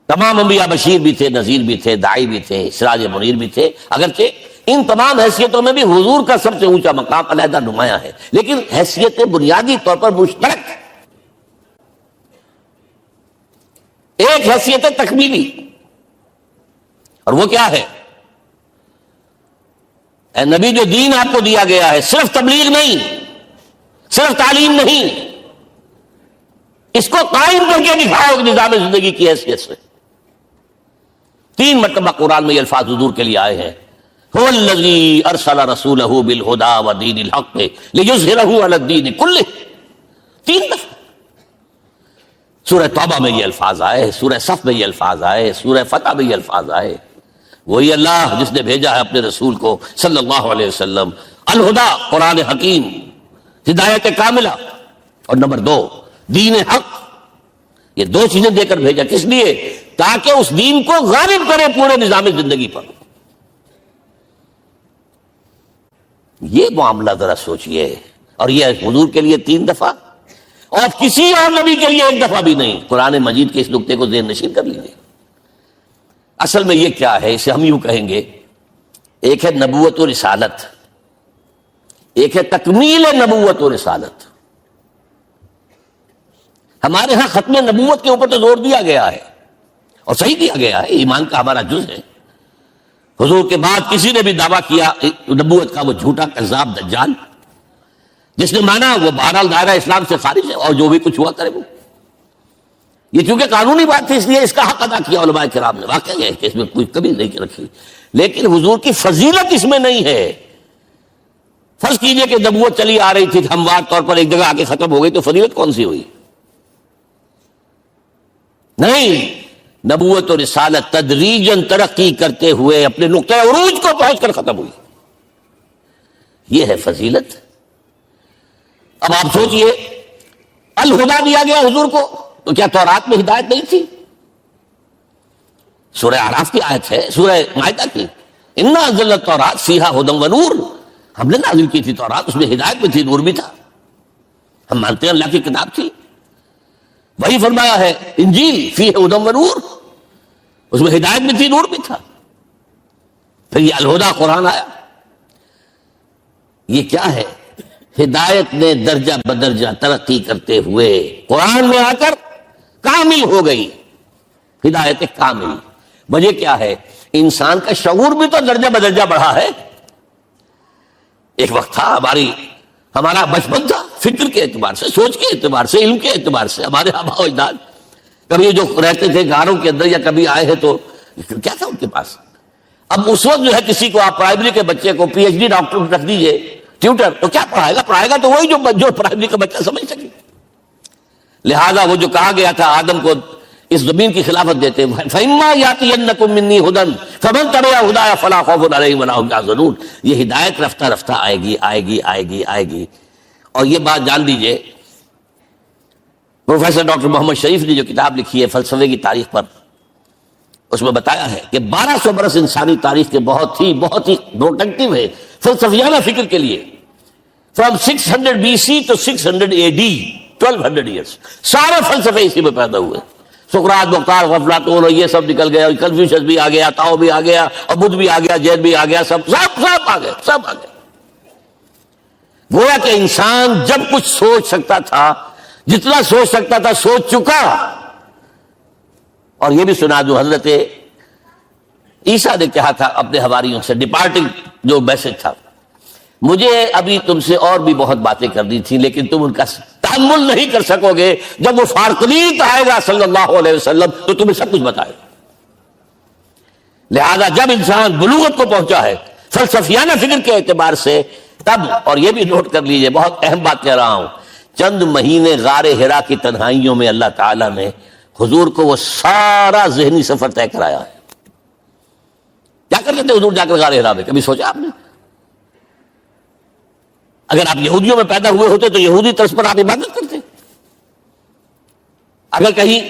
تمام انبیاء بشیر بھی تھے، نذیر بھی تھے، داعی بھی تھے، سراج منیر بھی تھے. اگرچہ ان تمام حیثیتوں میں بھی حضور کا سب سے اونچا مقام علیحدہ نمایاں ہے، لیکن حیثیتیں بنیادی طور پر مشترک. ایک حیثیت تکمیلی، اور وہ کیا ہے؟ اے نبی جو دین آپ کو دیا گیا ہے صرف تبلیغ نہیں، صرف تعلیم نہیں، اس کو قائم کر کے دکھاؤ نظام زندگی کی حیثیت سے. 3 مرتبہ قرآن میں یہ الفاظ حضور کے لیے آئے ہیں، هو الذی ارسل رسولہ بالہدی ودین الحق لیظہرہ علی الدین کلہ. 3 دفعہ سورہ توبہ میں یہ الفاظ آئے، سورہ صف میں یہ الفاظ آئے، سورہ فتح میں یہ الفاظ آئے. وہی اللہ جس نے بھیجا ہے اپنے رسول کو صلی اللہ علیہ وسلم، الہدا قرآن حکیم، ہدایت کاملہ، اور نمبر 2 دین حق. یہ 2 چیزیں دے کر بھیجا. کس لیے؟ تاکہ اس دین کو غالب کرے پورے نظام زندگی پر. یہ معاملہ ذرا سوچئے. اور یہ حضور کے لیے 3 دفعہ اور کسی اور نبی کے لیے 1 دفعہ بھی نہیں. قرآن مجید کے اس نقطے کو ذہن نشین کر لیجیے. اصل میں یہ کیا ہے؟ اسے ہم یوں کہیں گے، ایک ہے نبوت و رسالت، ایک ہے تکمیل نبوت و رسالت. ہمارے ہاں ختم نبوت کے اوپر تو زور دیا گیا ہے، اور صحیح دیا گیا ہے، ایمان کا ہمارا جز ہے. حضور کے بعد کسی نے بھی دعویٰ کیا نبوت کا، وہ جھوٹا کذاب دجال. جس نے مانا وہ بہرحال دائرہ اسلام سے خارج ہے، اور جو بھی کچھ ہوا کرے وہ. یہ چونکہ قانونی بات تھی اس لیے اس کا حق ادا کیا علماء کرام نے. واقعہ ہے کہ اس میں کوئی کمی نہیں رکھی، لیکن حضور کی فضیلت اس میں نہیں ہے. فرض کیجئے کہ نبوت چلی آ رہی تھی ہموار طور پر، ایک جگہ آ کے ختم ہو گئی، تو فضیلت کون سی ہوئی؟ نہیں، نبوت اور رسالت تدریجاً ترقی کرتے ہوئے اپنے نقطۂ عروج کو پہنچ کر ختم ہوئی. یہ ہے فضیلت. اب آپ سوچئے، الہدا دیا گیا حضور کو، تو کیا تورات میں ہدایت نہیں تھی؟ سورہ اعراف کی آیت ہے، سورہ مائدہ کی، انا انزلنا التوراۃ فیہا ھدی و نور. ہم نے نازل کی تھی تورات، اس میں ہدایت بھی تھی، نور بھی تھا. ہم مانتے ہیں اللہ کی کتاب تھی. وہی فرمایا ہے انجیل فیہا ھدی و نور، اس میں ہدایت بھی تھی، نور بھی تھا. پھر یہ الہدا قرآن آیا. یہ کیا ہے؟ ہدایت نے درجہ بدرجہ ترقی کرتے ہوئے قرآن میں آ کر کامل ہو گئی. ہدایت کامل. وجہ کیا ہے؟ انسان کا شعور بھی تو درجہ بدرجہ بڑھا ہے. ایک وقت تھا ہمارا بچپن تھا، فکر کے اعتبار سے، سوچ کے اعتبار سے، علم کے اعتبار سے. ہمارے آباء و اجداد کبھی جو رہتے تھے گھروں کے اندر یا کبھی آئے ہیں تو کیا تھا ان کے پاس؟ اب اس وقت جو ہے کسی کو آپ پرائمری کے بچے کو پی ایچ ڈی ڈاکٹر رکھ دیجئے ٹیوٹر، تو کیا پڑھائے گا تو وہی جو پرائمری کا بچہ سمجھ سکے. لہذا وہ جو کہا گیا تھا آدم کو اس زمین کی خلافت دیتے، فَإِمَّا يَأْتِيَنَّكُم مِّنِّي هُدًى فَمَن تَبِعَ هُدَايَ فَلَا خَوْفٌ عَلَيْهِمْ وَلَا هُمْ يَحْزَنُونَ. یہ ہدایت رفتہ رفتہ آئے گی. اور یہ بات جان لیجئے، پروفیسر ڈاکٹر محمد شریف نے جو کتاب لکھی ہے فلسفے کی تاریخ پر، اس میں بتایا ہے کہ 1200 برس انسانی تاریخ کے بہت ہی پروڈکٹیو ہے فلسفیانہ فکر کے لیے. From 600 BC to 600 AD 1200 years سارے فلسفے اسی میں پیدا ہوئے. سقراط، مختار، افلاطون اور یہ سب نکل گیا، کنفیوشس بھی آ گیا، تاؤ بھی آ گیا، اور بدھ بھی آ گیا، جین بھی آ گیا، سب آ گئے. گویا کہ انسان جب کچھ سوچ سکتا تھا، جتنا سوچ سکتا تھا سوچ چکا. اور یہ بھی سنا جو حضرت عیسیٰ نے کہا تھا اپنے حواریوں سے، ڈپارٹنگ جو میسج تھا، مجھے ابھی تم سے اور بھی بہت باتیں کرنی تھی، لیکن تم ان کا تحمل نہیں کر سکو گے. جب وہ فارقلیت آئے گا صلی اللہ علیہ وسلم تو تمہیں سب کچھ بتائے گا. لہذا جب انسان بلوغت کو پہنچا ہے فلسفیانہ فکر کے اعتبار سے، تب، اور یہ بھی نوٹ کر لیجئے، بہت اہم بات کہہ رہا ہوں، چند مہینے غار حرا کی تنہائیوں میں اللہ تعالیٰ نے حضور کو وہ سارا ذہنی سفر طے کرایا ہے. کیا کرتے تھے حضور جا کر غار حرا میں؟ کبھی سوچا آپ نے؟ اگر آپ یہودیوں میں پیدا ہوئے ہوتے تو یہودی طرز پر آپ عبادت کرتے. اگر کہیں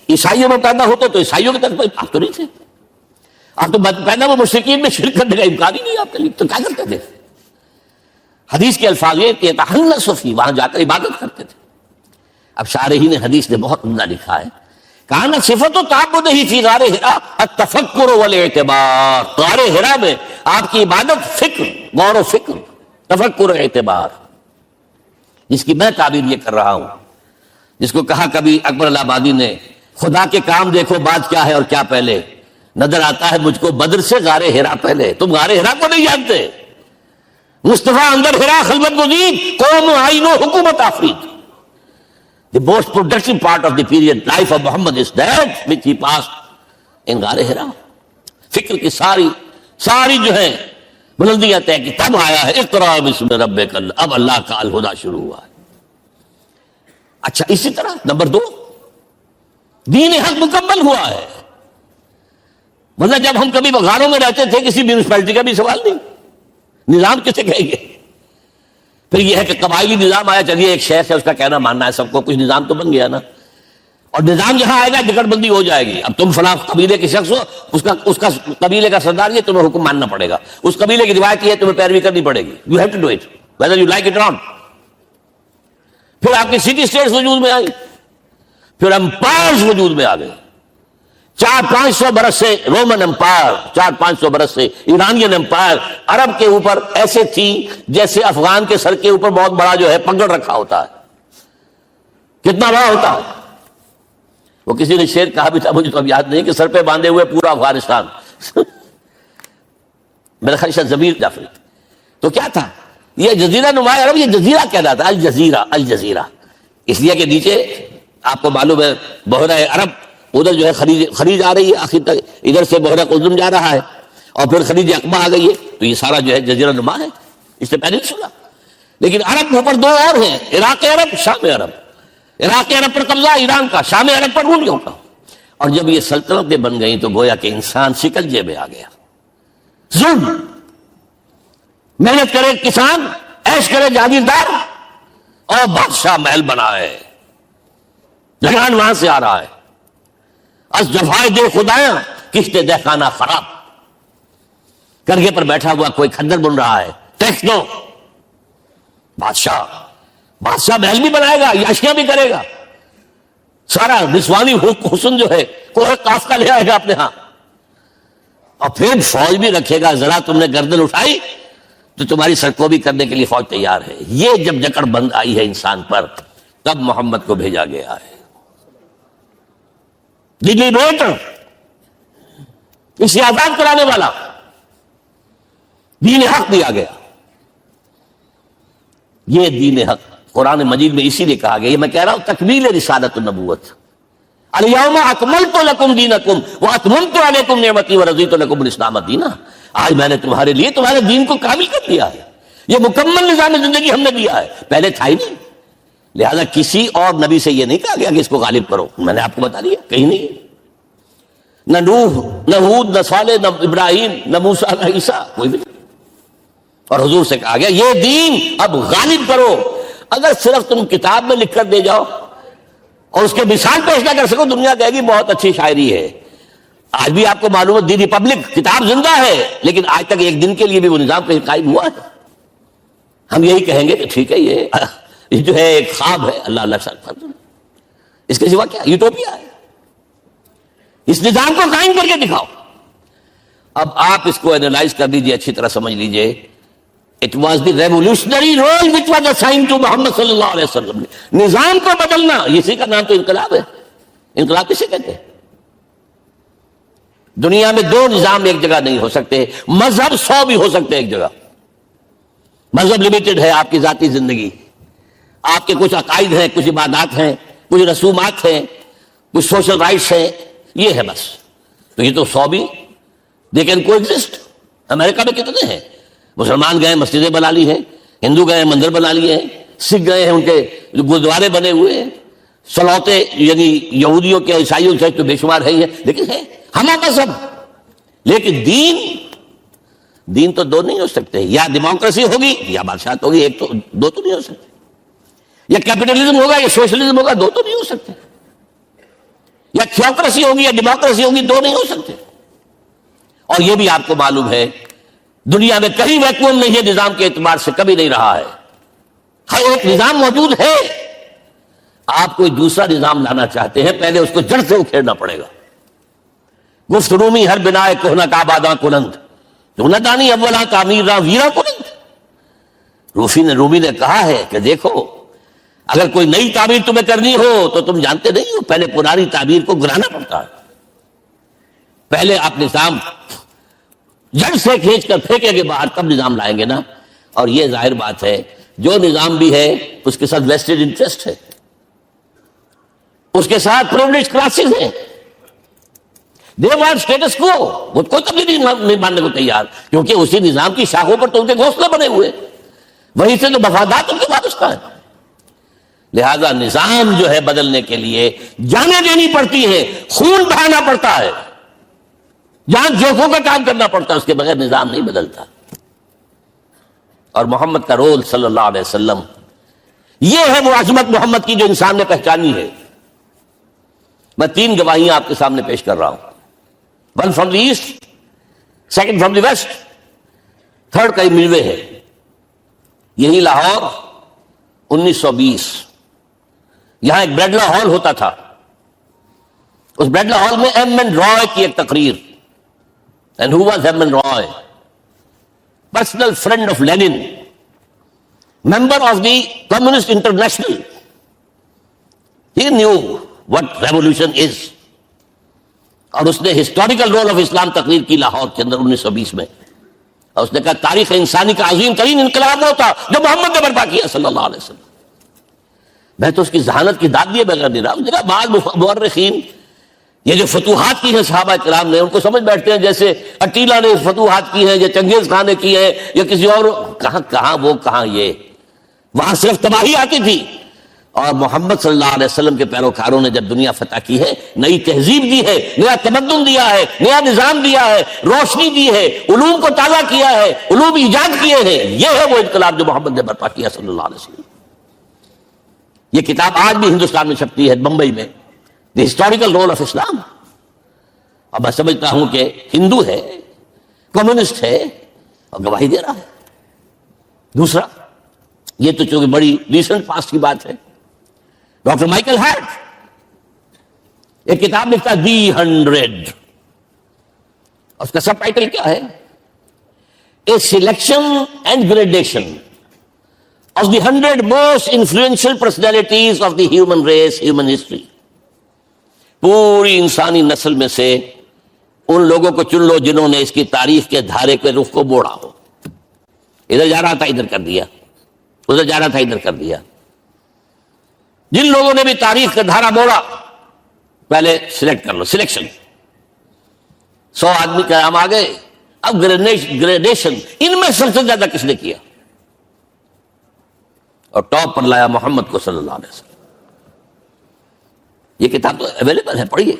عیسائیوں میں پیدا ہوتے تو عیسائیوں کی طرز پر آپ تو نہیں تھے. آپ تو پیدا ہوئے مشرکین میں شرک کرنے کا امکان ہی نہیں آپ کے لیے، تو کیا کرتے تھے؟ حدیث کے الفاظ یہ کہ تحنث فی، وہاں جا کر عبادت کرتے تھے. اب شارحین حدیث نے بہت عمدہ لکھا ہے، کان صفت تعبدہ فی غار حرا التفکر والاعتبار. غار حرا میں آپ کی عبادت فکر، غور و فکر، تفکر و اعتبار، جس کی میں تعبیر یہ کر رہا ہوں، جس کو کہا کبھی اکبر الآبادی نے، خدا کے کام دیکھو بعد کیا ہے اور کیا پہلے. نظر آتا ہے مجھ کو بدر سے غار حرا پہلے. تم غار حرا کو نہیں جانتے. مصطفیٰ اندر حرا خلوت گزید، قوم آئین و حکومت آفرید. The most productive part of the period life of Muhammad is that which he passed in غار حرا. فکر کی ساری جو ہے بلندیاں طے کی، تب آیا ہے اقرأ باسم ربک. اب اللہ کا الہدا شروع ہوا ہے. اچھا، اسی طرح نمبر 2، دین حق مکمل ہوا ہے. مطلب جب ہم کبھی غاروں میں رہتے تھے، کسی میونسپلٹی کا بھی سوال نہیں، نظام کسے کہیں گے؟ پھر یہ ہے کہ قبائلی نظام آیا، چلیے ایک شیخ ہے اس کا کہنا ماننا ہے سب کو، کچھ نظام تو بن گیا نا، اور نظام جہاں آئے گا جگڑ بندی ہو جائے گی. اب تم فلاں قبیلے کے شخص ہو، اس کا قبیلے کا سردار یہ، تمہیں حکم ماننا پڑے گا، اس قبیلے کی روایت یہ ہے، تمہیں پیروی کرنی پڑے گی. You have to do it whether you like it or not. پھر آپ کی سٹی اسٹیٹس وجود میں آئی، پھر امپائرز وجود میں آ گئے. 400-500 برس سے رومن امپائر، 400-500 برس سے ایرانین امپائر عرب کے اوپر ایسے تھی جیسے افغان کے سر کے اوپر بہت بڑا جو ہے پگڑ رکھا ہوتا ہے. کتنا بڑا ہوتا ہے وہ کسی نے شعر کہا بھی تھا، مجھے تو اب یاد نہیں، کہ سر پہ باندھے ہوئے پورا افغانستان. میرا خیال ہے ضمیر جعفری. تو کیا تھا یہ جزیرہ نما عرب، یہ جزیرہ کہلاتا ہے الجزیرہ. الجزیرہ اس لیے کہ نیچے آپ کو معلوم ہے بحیرہ عرب، ادھر جو ہے خلیج آ رہی ہے آخر تک، ادھر سے بحیرہ قلزم جا رہا ہے، اور پھر خلیج اقبا آ گئی ہے. تو یہ سارا جو ہے جزیرہ نما ہے، اس سے پہلے نہیں سنا. لیکن عرب اوپر دو اور ہیں، عراق عرب، شام عرب. عراق عرب پر قبضہ ایران کا، شام عرب پر رومیوں کا. اور جب یہ سلطنتیں بن گئیں تو گویا کہ انسان شکنجے میں آ گیا. ظلم، محنت کرے کسان، عیش کرے جاگیردار، اور بادشاہ محل بنا ہے، لگان وہاں سے آ رہا ہے. از جفائے دے خدایاں کشتے دہ خانہ خراب. کرگے پر بیٹھا ہوا کوئی کھدر بن رہا ہے، ٹیکس دو. بادشاہ محل بھی بنائے گا، یاشیاں بھی کرے گا، سارا نسوانی حسن جو ہے کوہ قاف کا لے آئے گا اپنے ہاں، اور پھر فوج بھی رکھے گا. ذرا تم نے گردن اٹھائی تو تمہاری سرکوبی کرنے کے لیے فوج تیار ہے. یہ جب جکڑ بند آئی ہے انسان پر، تب محمد کو بھیجا گیا ہے. دلی بیٹ، اسے آزاد کرانے والا، دین حق دیا گیا. یہ دین حق قرآن مجید میں اسی لیے کہا گیا، یہ میں کہہ رہا ہوں تکمیل رسالت النبوت. الیوم اکملت لکم دینکم واتممت علیکم نعمتی ورضیت لکم الاسلام دینا. آج میں نے تمہارے لیے تمہارے دین کو کامل کر دیا ہے، یہ مکمل نظام زندگی ہم نے دیا ہے، پہلے تھا ہی نہیں. لہذا کسی اور نبی سے یہ نہیں کہا گیا کہ اس کو غالب کرو. میں نے آپ کو بتا دیا کہیں نہیں، نہ نوح، نہ ہود، نہ صالح، نہ ابراہیم، نہ موسیٰ، نہ عیسیٰ، کوئی بھی. اور حضور سے کہا گیا یہ دین اب غالب کرو. اگر صرف تم کتاب میں لکھ کر دے جاؤ اور اس کے مثال پیش نہ کر سکو، دنیا کہے گی بہت اچھی شاعری ہے. آج بھی آپ کو معلوم ہے دی ریپبلک کتاب زندہ ہے، لیکن آج تک ایک دن کے لیے بھی وہ نظام کہیں قائم ہوا ہے. ہم یہی کہیں گے کہ ٹھیک ہے یہ جو ہے ایک خواب ہے، اللہ اللہ ساتھ، اس کے سوا کیا یوٹوپیا ہے. اس نظام کو قائم کر کے دکھاؤ. اب آپ اس کو اینالائز کر لیجئے، اچھی طرح سمجھ لیجئے. It was the revolutionary role which was assigned to محمد صلی اللہ علیہ وسلم. نظام کو بدلنا، اسی کا نام تو انقلاب ہے. انقلاب کسے کہتے ہیں؟ دنیا میں دو نظام ایک جگہ نہیں ہو سکتے. مذہب 100 بھی ہو سکتے ایک جگہ. مذہب لمیٹڈ ہے، آپ کی ذاتی زندگی، آپ کے کچھ عقائد ہیں، کچھ عبادات ہیں، کچھ رسومات ہیں، کچھ سوشل رائٹس ہیں، یہ ہے بس. تو یہ تو 100 بھی they can coexist. امریکہ میں کتنے ہیں؟ مسلمان گئے مسجدیں بنا لی ہیں، ہندو گئے مندر بنا لیے ہیں، سکھ گئے ہیں ان کے گردوارے بنے ہوئے ہیں، سلوتے یعنی یہودیوں کے عیسائیوں کے تو بے شمار ہے ہی ہے، لیکن ہے ہمارا سب. لیکن دین تو دو نہیں ہو سکتے. یا ڈیموکریسی ہوگی یا بادشاہت ہوگی، ایک تو دو تو نہیں ہو سکتے. یا کیپٹلزم ہوگا یا سوشلزم ہوگا، دو تو نہیں ہو سکتے. یا تھیوکریسی ہوگی یا ڈیموکریسی ہوگی، دو نہیں ہو سکتے. اور یہ بھی آپ کو معلوم ہے دنیا میں کہیں ویکیوم نہیں ہے، نظام کے اعتبار سے کبھی نہیں رہا ہے. ہر ایک نظام موجود ہے. آپ کوئی دوسرا نظام لانا چاہتے ہیں، پہلے اس کو جڑ سے اکھیڑنا پڑے گا. گفت رومی ہر بنائے کوہنا کعباداں کنند تو نہ دانی اولا تعمیر راں ویرا کنند. رومی نے کہا ہے کہ دیکھو اگر کوئی نئی تعمیر تمہیں کرنی ہو تو تم جانتے نہیں ہو پہلے پرانی تعمیر کو گرانا پڑتا ہے. پہلے آپ نظام جڑ سے کھینچ کر پھینکیں گے باہر، تب نظام لائیں گے نا. اور یہ ظاہر بات ہے جو نظام بھی ہے اس کے ساتھ ویسٹڈ انٹرسٹ ہے، اس کے ساتھ پریویلیج کلاسز ہیں. دے وانٹ اسٹیٹس کو، وہ کوئی تبدیلی نہیں ماننے کو تیار، کیونکہ اسی نظام کی شاخوں پر تو ان کے گھونسلے بنے ہوئے، وہیں سے تو مفادات ان کے وابستہ ہیں. لہذا نظام جو ہے بدلنے کے لیے جانیں دینی پڑتی ہیں، خون بہانا پڑتا ہے، جان جوکھوں کا کام کرنا پڑتا ہے، اس کے بغیر نظام نہیں بدلتا. اور محمد کا رول صلی اللہ علیہ وسلم، یہ ہے وہ عظمت محمد کی جو انسان نے پہچانی ہے۔ میں 3 گواہیاں آپ کے سامنے پیش کر رہا ہوں، 1 from the east, 2 from the west, 3 کئی ملوے ہے۔ یہی لاہور 1920، یہاں ایک بریڈلا ہال ہوتا تھا، اس بریڈلا ہال میں ایم این رائے کی ایک تقریر۔ And who was M N Roy? Personal friend of Lenin, member of the communist international. He knew what revolution is, اور اس نے ہسٹوریکل رول آف اسلام تقریر کی لاہور کے اندر 1920 میں، اور اس نے کہا تاریخ انسانی کا عظیم ترین انقلاب وہ تھا جو محمد نے برپا کیا صلی اللہ علیہ وسلم۔ میں تو اس کی ذہانت کی داد دیے بغیر نہیں رہا۔ اس نے کہا بعض مورخین یہ جو فتوحات کی ہیں صحابہ کرام نے، ان کو سمجھ بیٹھتے ہیں جیسے اٹیلا نے فتوحات کی ہیں یا چنگیز خان نے کی ہے یا کسی اور، کہاں وہ کہاں یہ، وہاں صرف تباہی آتی تھی۔ اور محمد صلی اللہ علیہ وسلم کے پیروکاروں نے جب دنیا فتح کی ہے، نئی تہذیب دی ہے، نیا تمدن دیا ہے، نیا نظام دیا ہے، روشنی دی ہے، علوم کو تازہ کیا ہے، علوم ایجاد کیے ہیں۔ یہ ہے وہ انقلاب جو محمد نے برپا کیا صلی اللہ علیہ وسلم۔ یہ کتاب آج بھی ہندوستان میں چھپتی ہے، بمبئی میں، دی ہسٹوریکل رول آف اسلام۔ اب میں سمجھتا ہوں کہ ہندو ہے، کمیونسٹ ہے، اور گواہی دے رہا ہے۔ دوسرا، یہ تو چونکہ بڑی ریسنٹ پاسٹ کی بات ہے، ڈاکٹر مائیکل ہارٹ ایک کتاب لکھتا ہے دی 100، اس کا سب ٹائٹل کیا ہے؟ A selection and gradation of the 100 most influential personalities of the human race, human history۔ پوری انسانی نسل میں سے ان لوگوں کو چن لو جنہوں نے اس کی تاریخ کے دھارے کے رخ کو موڑا ہو۔ ادھر جا رہا تھا ادھر کر دیا، ادھر جا رہا تھا ادھر کر دیا۔ جن لوگوں نے بھی تاریخ کا دھارا موڑا، پہلے سلیکٹ کر لو، سلیکشن۔ 100 آدمی کا نام آ گئے، اب گریڈیشن، ان میں سب سے زیادہ کس نے کیا؟ اور ٹاپ پر لایا محمد کو صلی اللہ علیہ وسلم۔ یہ کتاب تو اویلیبل ہے، پڑھیے۔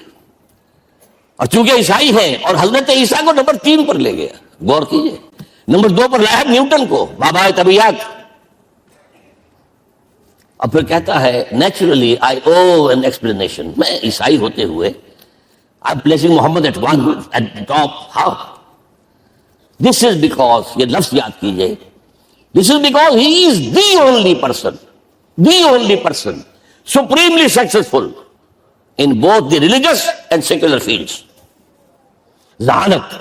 اور چونکہ عیسائی ہیں اور حضرت عیسیٰ کو نمبر 3 پر لے گیا، غور کیجئے۔ نمبر 2 پر لایا نیوٹن کو، بابا طبیعت۔ اور پھر کہتا ہے naturally I owe an explanation, میں عیسائی ہوتے ہوئے I am placing Muhammad at one at top. How? This is because, یہ لفظ یاد کیجئے، this is because he is the only person supremely successful in both the religious and secular fields۔ ذہانت،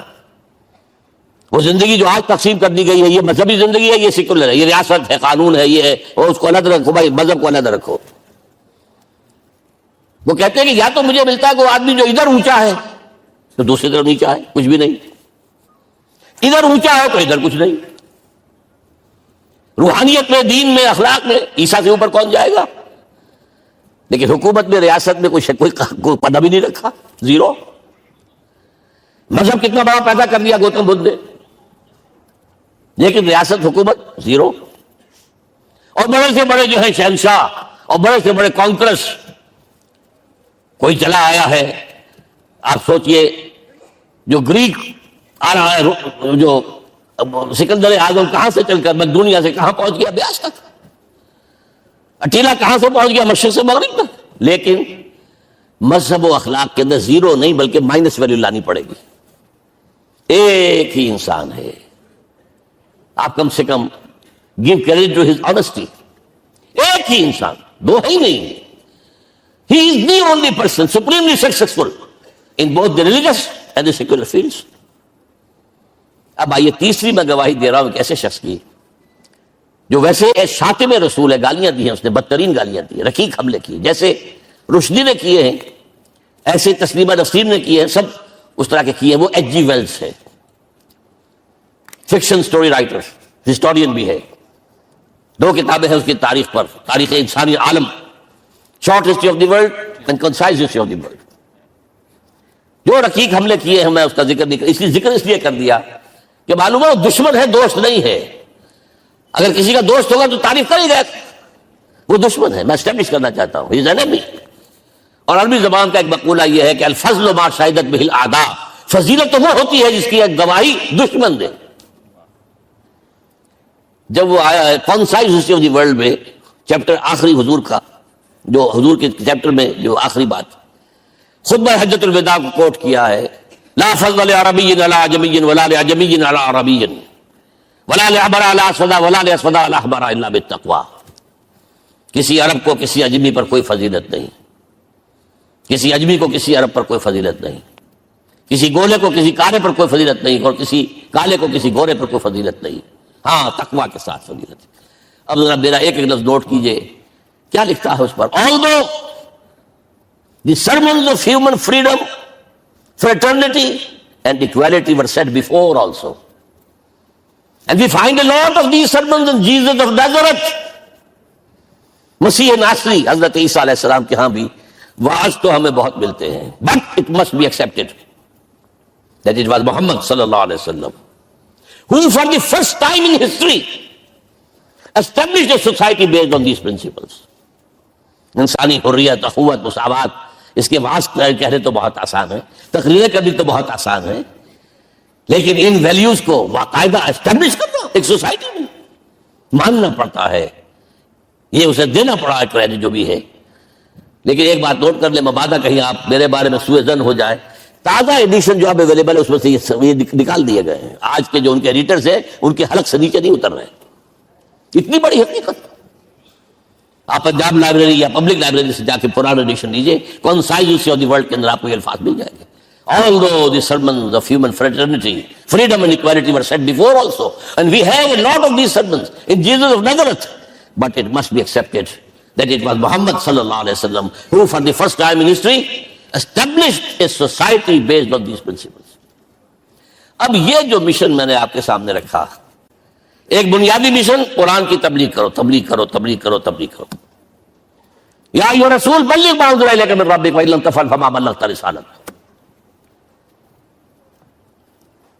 وہ زندگی جو آج تقسیم کر دی گئی ہے، یہ مذہبی زندگی ہے، یہ سیکولر ہے، یہ ریاست ہے، قانون ہے، یہ ہے، اور اس کو الگ رکھو بھائی، مذہب کو الگ رکھو۔ وہ کہتے ہیں کہ یا تو مجھے ملتا ہے کہ وہ آدمی جو ادھر اونچا ہے تو دوسری طرف نیچا ہے، کچھ بھی نہیں، ادھر اونچا ہے تو ادھر کچھ نہیں۔ روحانیت میں، دین میں، اخلاق میں عیسیٰ سے اوپر کون جائے گا؟ لیکن حکومت میں، ریاست میں کوئی پدہ بھی نہیں رکھا، زیرو۔ مذہب کتنا بڑا پیدا کر دیا گوتم بدھ نے، لیکن ریاست، حکومت زیرو۔ اور بڑے سے بڑے جو ہیں شہنشاہ اور بڑے سے بڑے کانکرس، کوئی چلا آیا ہے۔ آپ سوچئے جو گریک آ رہا ہے، جو سکندر اعظم کہاں سے چل کر دنیا سے کہاں پہنچ گیا؟ بیاس تک۔ اٹیلا کہاں سے پہنچ گیا؟ مشرق سے مغرب تک۔ لیکن مذہب و اخلاق کے اندر زیرو نہیں بلکہ مائنس ویلیو لانی پڑے گی۔ ایک ہی انسان ہے، آپ کم سے کم give credit to his honesty. ایک ہی انسان، دو ہی نہیں۔ He is the only person supremely successful in both the religious and the secular fields. اب آئیے تیسری میں گواہی دے رہا ہوں ایک ایسے شخص کی جو ویسے شاتم رسول ہے، گالیاں دی ہیں اس نے، بدترین گالیاں دی ہیں، رقیق حملے کی، جیسے رشدی نے کیے ہیں، ایسے تسلیمہ نسرین نے کیے ہیں، سب اس طرح کے کیے ہیں۔ وہ ایچ جی ویلز ہے، فکشن سٹوری رائٹر، ہسٹورین بھی ہے۔ 2 کتابیں ہیں اس کی تاریخ پر، تاریخ انسانی عالم، short history of the world and concise history of the world. جو رقیق حملے کیے ہیں میں اس کا ذکر نہیں کر، ذکر اس لیے کر دیا کہ معلوم ہے وہ دشمن ہے، دوست نہیں ہے۔ اگر کسی کا دوست ہوگا تو تعریف کرے گا، وہ دشمن ہے۔ میں اسٹیبلش کرنا چاہتا ہوں، یہ انیمی۔ اور عربی زبان کا ایک مقولہ یہ ہے کہ الفضل ما شہدت بہ الاعداء، فضیلت تو وہ ہوتی ہے جس کی ایک گواہی دشمن دے۔ جب وہ آیا ہے concise history of the world میں چیپٹر آخری حضور کا، جو حضور کے چیپٹر میں جو آخری بات خطبہ حجۃ الوداع کو کوٹ کیا ہے، لا فضل لعربی علی عجمی ولا لعجمی علی عربی ولا لأحمر علی اسود ولا لأسود علی احمر الا بالتقوی. کسی عرب کو کسی عجمی پر کوئی فضیلت نہیں، کسی عجمی کو کسی عرب پر کوئی فضیلت نہیں، کسی گولے کو کسی کالے پر کوئی فضیلت نہیں، اور کسی کالے کو کسی گورے پر کوئی فضیلت نہیں، ہاں تقوی کے ساتھ فضیلت. اب ذرا میرا ایک ایک لفظ نوٹ کیجئے کیا لکھتا ہے اس پر. Although the sermons of human freedom, fraternity and equality were said before also, and we find a lot of these sermons in Jesus of Nazareth. مسیح ناصری حضرت عیسیٰ علیہ السلام کے ہاں بھی واعظ تو ہمیں بہت ملتے ہیں، but it must be accepted that it was Muhammad sallallahu alaihi wasallam who for the first time in history established a society based on these principles. انسانی حریت، اخوت، مساوات، اس کے واعظ کہنے تو بہت آسان ہے، تقریریں کرنی تو بہت آسان ہے، لیکن ان ویلیوز کو باقاعدہ اسٹیبلش کرنا ایک سوسائٹی میں ماننا پڑتا ہے، یہ اسے دینا پڑا ہے کریڈٹ جو بھی ہے. لیکن ایک بات نوٹ کر لیں، مبادہ کہیں آپ میرے بارے میں سوء ظن ہو جائے، تازہ ایڈیشن جو اب اویلیبل ہے اس میں سے یہ نکال دیے گئے ہیں. آج کے جو ان کے ایڈیٹرز ہیں ان کے حلق سے نیچے نہیں اتر رہے. اتنی بڑی حقیقت. آپ پنجاب لائبریری یا پبلک لائبریری سے جا کے پرانا ایڈیشن لیجیے، concise history of the world کے اندر آپ کو یہ الفاظ مل جائیں گے. Although the sermons of human fraternity, freedom and equality were said before also, and we have a lot of these sermons in Jesus of Nazareth, but it must be accepted that it was Muhammad sallallahu alaihi wasallam who for the first time in history established a society based on these principles. اب یہ جو mission میں نے آپ کے سامنے رکھا، ایک بنیادی مشن قرآن کی تبلیغ کرو، تبلیغ کرو، تبلیغ کرو، تبلیغ کرو. یا ایھا رسول بلغ ما انزل الیک من ربک وان لم تفعل فما بلغت رسالتہ.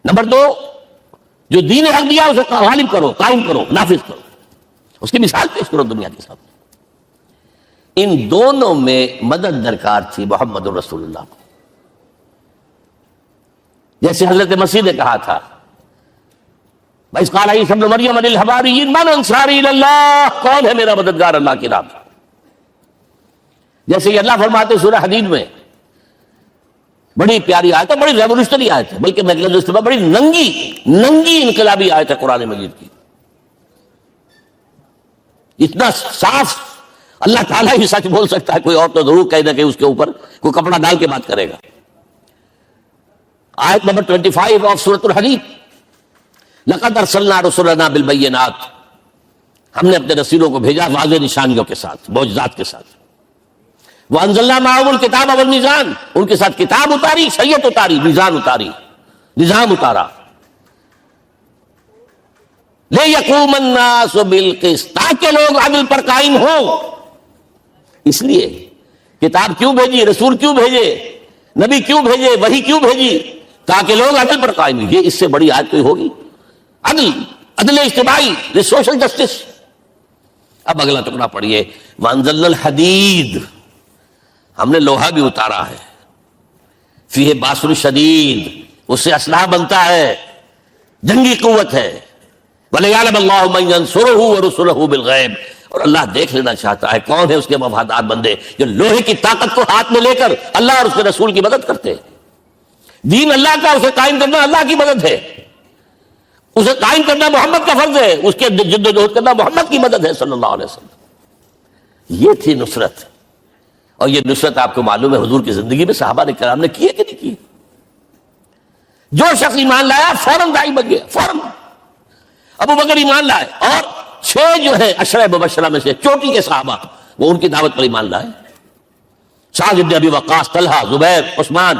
نمبر 2، جو دین حق دیا اسے غالب کرو، قائم کرو، نافذ کرو، اس کی مثال پیش کرو دنیا کے سامنے. ان دونوں میں مدد درکار تھی محمد رسول اللہ کو. جیسے حضرت مسیح نے کہا تھا، وَإِذْ قَالَ عِيسَىٰ ابْنُ مَرْيَمَ لِلْحَوَارِيِّينَ مَنْ أَنصَارِي إِلَى اللَّهِ، کون ہے میرا مددگار اللہ کی راہ میں. جیسے یہ اللہ فرماتے سورہ حدید میں، بڑی پیاری آیت ہے، بڑی ریولوشنری آیت ہے، بلکہ میں بڑی ننگی انقلابی آیت ہے قرآن مجید کی. اتنا صاف اللہ تعالیٰ ہی سچ بول سکتا ہے، کوئی اور تو ضرور کہیں نہ کہ اس کے اوپر کوئی کپڑا ڈال کے بات کرے گا. آیت نمبر 25 آف سورۃ الحدید، لقد ارسلنا رسلنا بالبینات، ہم نے اپنے رسولوں کو بھیجا واضح نشانیوں کے ساتھ، معجزات کے ساتھ. وانزلنا معهم الکتاب والمیزان، ان کے ساتھ کتاب اتاری، شریعت اتاری، میزان اتاری، نظام اتارا. لِيَقُومَ النَّاسُ بِالْقِسْطِ، تاکہ لوگ عدل پر قائم ہوں. اس لیے کتاب کیوں بھیجی، رسول کیوں بھیجے، نبی کیوں بھیجے، وحی کیوں بھیجی؟ تاکہ لوگ عدل پر قائم ہوں. یہ اس سے بڑی آیت کوئی ہوگی؟ عدل اجتماعی، سوشل جسٹس. اب اگلا ٹکڑا پڑھیے، وَأَنزَلْنَا الْحَدِيدَ، ہم نے لوہا بھی اتارا ہے، فیہ باس شدید، اس سے اسلحہ بنتا ہے، جنگی قوت ہے. وَلِيَعْلَمَ اللَّهُ مَن يَنصُرُهُ وَرُسُلَهُ بِالْغَيْبِ، اور اللہ دیکھ لینا چاہتا ہے کون ہے اس کے وفادار بندے جو لوہے کی طاقت کو ہاتھ میں لے کر اللہ اور اس کے رسول کی مدد کرتے ہیں. دین اللہ کا، اسے قائم کرنا اللہ کی مدد ہے، اسے قائم کرنا محمد کا فرض ہے، اس کے جد و جہد کرنا محمد کی مدد ہے صلی اللہ علیہ وسلم. یہ تھی نصرت. اور یہ نصرت آپ کو معلوم ہے حضور کی زندگی میں صحابہ نے کرام نے کی ہے کہ نہیں کی؟ جو شخص ایمان لایا فوراً داعی بن گیا، فوراً. ابو بکر ایمان لائے، اور 6 جو ہے عشرہ مبشرہ میں سے چوٹی کے صحابہ وہ ان کی دعوت پر ایمان لائے. سعد بن ابی وقاص، طلحہ، زبیر، عثمان،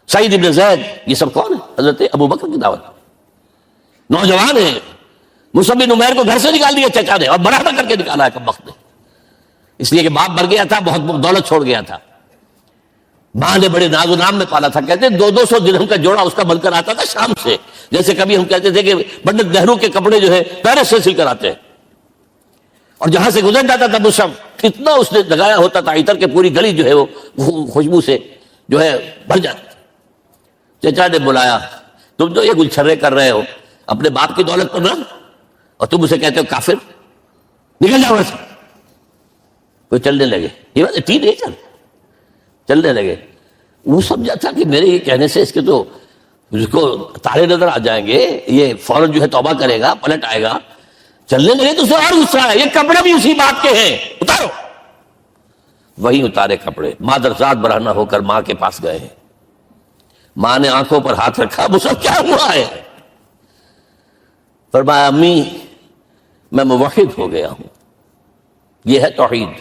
سعید بن زید، یہ سب کون ہیں؟ حضرت ابو بکر کی دعوت. نوجوان ہیں. مصعب بن عمیر کو گھر سے نکال دیا چچا نے، اور برہنہ کر کے نکالا ہے کم وقت نے، اس لیے کہ باپ مر گیا تھا، بہت دولت چھوڑ گیا تھا. ماں نے بڑے ناز و نام میں پالا تھا. کہتے 200 درہم کا جوڑا اس کا بن کر آتا تھا شام سے، جیسے کبھی ہم کہتے تھے کہ پنڈت نہرو کے کپڑے جو ہے پیرس سے سل کر آتے ہیں. اور جہاں سے گزر جاتا تھا مصعب، اتنا اس نے لگایا ہوتا تھا عطر کے پوری گلی جو ہے وہ خوشبو سے جو ہے بھر جاتی. چچا نے بلایا، تم جو یہ گلچھرے کر رہے ہو اپنے باپ کی دولت پر نہ، اور تم اسے کہتے ہو کافر، نکل جاؤ ایسا. کوئی چلنے لگے، یہ بات ٹھیک ہے، چلنے لگے. وہ سمجھا تھا کہ میرے یہ کہنے سے اس کے تو اس کو تارے نظر آ جائیں گے، یہ فوراً جو ہے توبہ کرے گا، پلٹ آئے گا. چلنے لگے تو اسے اور غصہ ہے، یہ کپڑے بھی اسی بات کے ہیں، اتارو. وہی اتارے کپڑے، مادرزاد برہنہ ہو کر ماں کے پاس گئے. ماں نے آنکھوں پر ہاتھ رکھا، وہ سب کیا ہوا ہے؟ فرمایا امی میں موحد ہو گیا ہوں، یہ ہے توحید.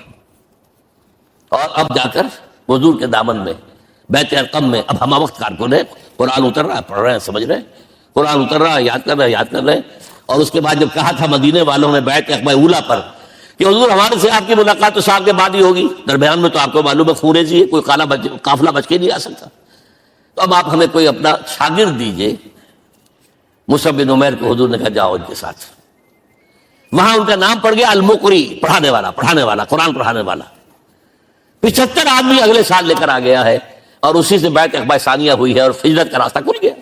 اور اب جا کر حضور کے دامن میں بیت ارقم میں اب ہمہ وقت کارکن ہے، قرآن اتر رہا ہے، پڑھ رہے ہیں، سمجھ رہے ہیں، قرآن اتر رہا ہے، یاد کر رہے ہیں. اور اس کے بعد جب کہا تھا مدینے والوں نے بیت عقبہ اولا پر کہ حضور ہمارے سے آپ کی ملاقات تو سال کے بعد ہی ہوگی، درمیان میں تو آپ کو معلوم ہے خوریزی ہے، کوئی قافلہ بچ کے نہیں آ سکتا، تو اب آپ ہمیں کوئی اپنا شاگرد دیجئے. مصعب بن عمیر کو حضور نے کہا جاؤ ان کے ساتھ. وہاں ان کا نام پڑ گیا المقری، پڑھانے والا، قرآن پڑھانے والا. 75 آدمی اگلے سال لے کر آ گیا ہے، اور اسی سے بیعت عقبہ ثانیہ ہوئی ہے، اور ہجرت کا راستہ کھل گیا.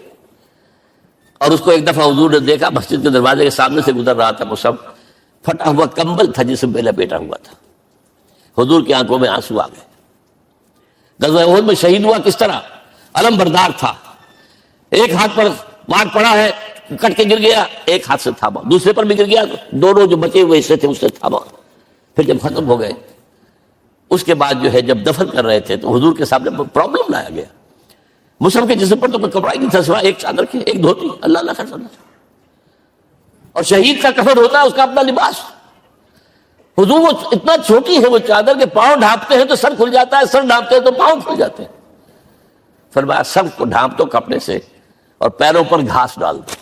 اور اس کو ایک دفعہ حضور نے دیکھا، مسجد کے دروازے کے سامنے سے گزر رہا تھا مصعب، پھٹا ہوا کمبل تھا جسم پہ لپیٹا ہوا تھا. حضور کی آنکھوں میں آنسو آ گئے. غزوہ احد میں شہید ہوا کس طرح؟ علم بردار تھا، ایک ہاتھ پر مار پڑا ہے، کٹ کے گر گیا، ایک ہاتھ سے تھاما، دوسرے پر بھی گر گیا، دونوں جو بچے ہوئے حصے تھے اس سے تھاما. پھر جب ختم ہو گئے اس کے بعد جو ہے جب دفن کر رہے تھے تو حضور کے سامنے پرابلم لایا گیا. مصعب کے جسم پر تو کوئی کپڑا ہی نہیں تھا سوائے ایک چادر کے، ایک دھوتی، اللہ اللہ خیر. اور شہید کا کفن ہوتا ہے اس کا اپنا لباس. حضور وہ اتنا چھوٹی ہے وہ چادر کے پاؤں ڈھانپتے ہیں تو سر کھل جاتا ہے، سر ڈھانپتے ہیں تو پاؤں کھل جاتے ہیں. فرمایا سر کو ڈھانپ دو کپڑے سے اور پیروں پر گھاس ڈال دو.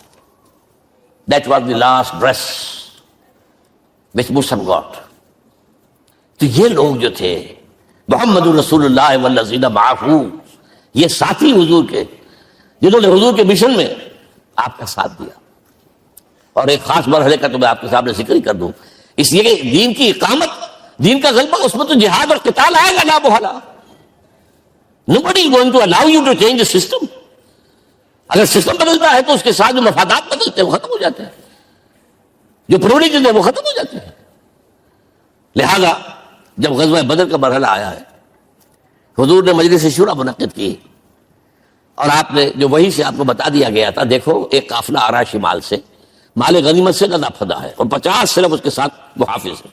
That was the last dress which Musab got. تو یہ لوگ جو تھے محمد رسول اللہ والذین معہ، یہ ساتھی حضور کے جنہوں نے حضور کے مشن میں آپ کا ساتھ دیا. اور ایک خاص مرحلے کا تو میں آپ کے سامنے ذکر ہی کر دوں، اس لیے کہ دین کی اقامت، دین کا غلبہ، اس میں تو جہاد اور قتال آئے گا لا محالہ. Nobody is going to allow you to change the system. اگر سسٹم بدلتا ہے تو اس کے ساتھ جو مفادات بدلتے ہیں وہ ختم ہو جاتے ہیں، جو پرولیجز ہیں وہ ختم ہو جاتے ہیں. لہذا جب غزوہ بدر کا مرحلہ آیا ہے، حضور نے مجلس شورا منعقد کی، اور آپ نے جو وہی سے آپ کو بتا دیا گیا تھا، دیکھو ایک قافلہ آ رہا ہے شمال سے، مال غنیمت سے غزہ فدا ہے، اور 50 صرف اس کے ساتھ محافظ ہیں.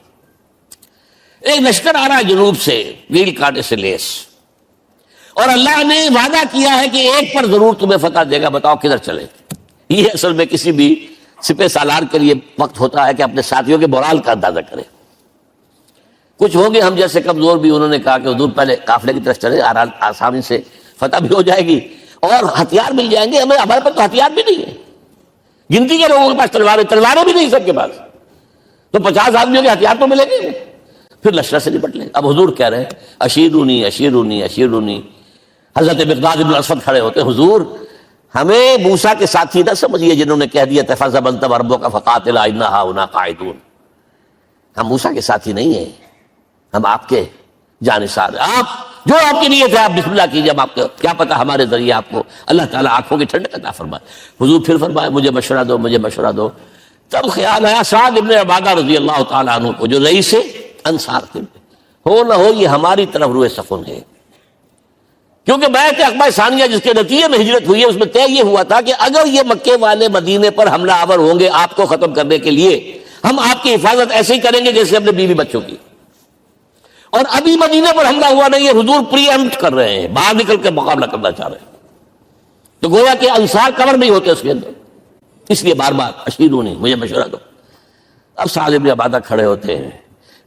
ایک لشکر آ رہا ہے جنوب سے، ریل کانٹے سے لیس، اور اللہ نے وعدہ کیا ہے کہ ایک پر ضرور تمہیں فتح دے گا، بتاؤ کدھر چلے. یہ اصل میں کسی بھی سپہ سالار کے لیے وقت ہوتا ہے کہ اپنے ساتھیوں کے مورال کا اندازہ کرے. کچھ ہوں گے ہم جیسے کمزور بھی، انہوں نے کہا کہ حضور پہلے قافلے کی طرف چلے، آسانی سے فتح بھی ہو جائے گی اور ہتھیار مل جائیں گے ہمیں. ہمارے پاس تو ہتھیار بھی نہیں ہے، گنتی کے لوگوں کے پاس تلواریں بھی نہیں سب کے پاس، تو 50 آدمیوں کے ہتھیار تو ملیں گے، پھر لشکر سے نپٹ لیں. اب حضور کہہ رہے ہیں اشیرونی اشیرونی اشیرونی. حضرت مقداد بن اسود کھڑے ہوتے ہیں، حضور ہمیں موسیٰ کے ساتھی نہ سمجھیے جنہوں نے کہہ دیا فَاذْهَبْ أَنْتَ وَرَبُّكَ فَقَاتِلَا إِنَّا هَاهُنَا قَاعِدُونَ. ہم موسیٰ کے ساتھی نہیں ہیں، ہم آپ کے جانثار ہیں. آپ جو آپ کی نیت ہے آپ بسم اللہ کیجیے، آپ کو کیا پتہ ہمارے ذریعے آپ کو اللہ تعالیٰ آنکھوں کی ٹھنڈک عطا فرمائے. حضور پھر فرمائے مجھے مشورہ دو، مجھے مشورہ دو. تب خیال آیا سعد ابن عبادہ رضی اللہ تعالیٰ عنہ کو، جو رئیس انصار تھے، ہو نہ ہو یہ ہماری طرف روئے سخن ہے. کیونکہ بیعت عقبہ ثانیہ جس کے نتیجے میں ہجرت ہوئی ہے اس میں طے یہ ہوا تھا کہ اگر یہ مکے والے مدینے پر حملہ آور ہوں گے آپ کو ختم کرنے کے لیے، ہم آپ کی حفاظت ایسے ہی کریں گے جیسے اپنے بیوی بچوں کی. اور ابھی مدینے پر حملہ ہوا نہیں ہے، حضور پری ایمپٹ کر رہے ہیں، باہر نکل کے مقابلہ کرنا چاہ رہے ہیں. تو گویا کہ انصار کور نہیں ہوتے اس کے اندر، اس لیے بار بار اشیرونی، مجھے مشورہ دو. اب سعد بن عبادہ کھڑے ہوتے ہیں،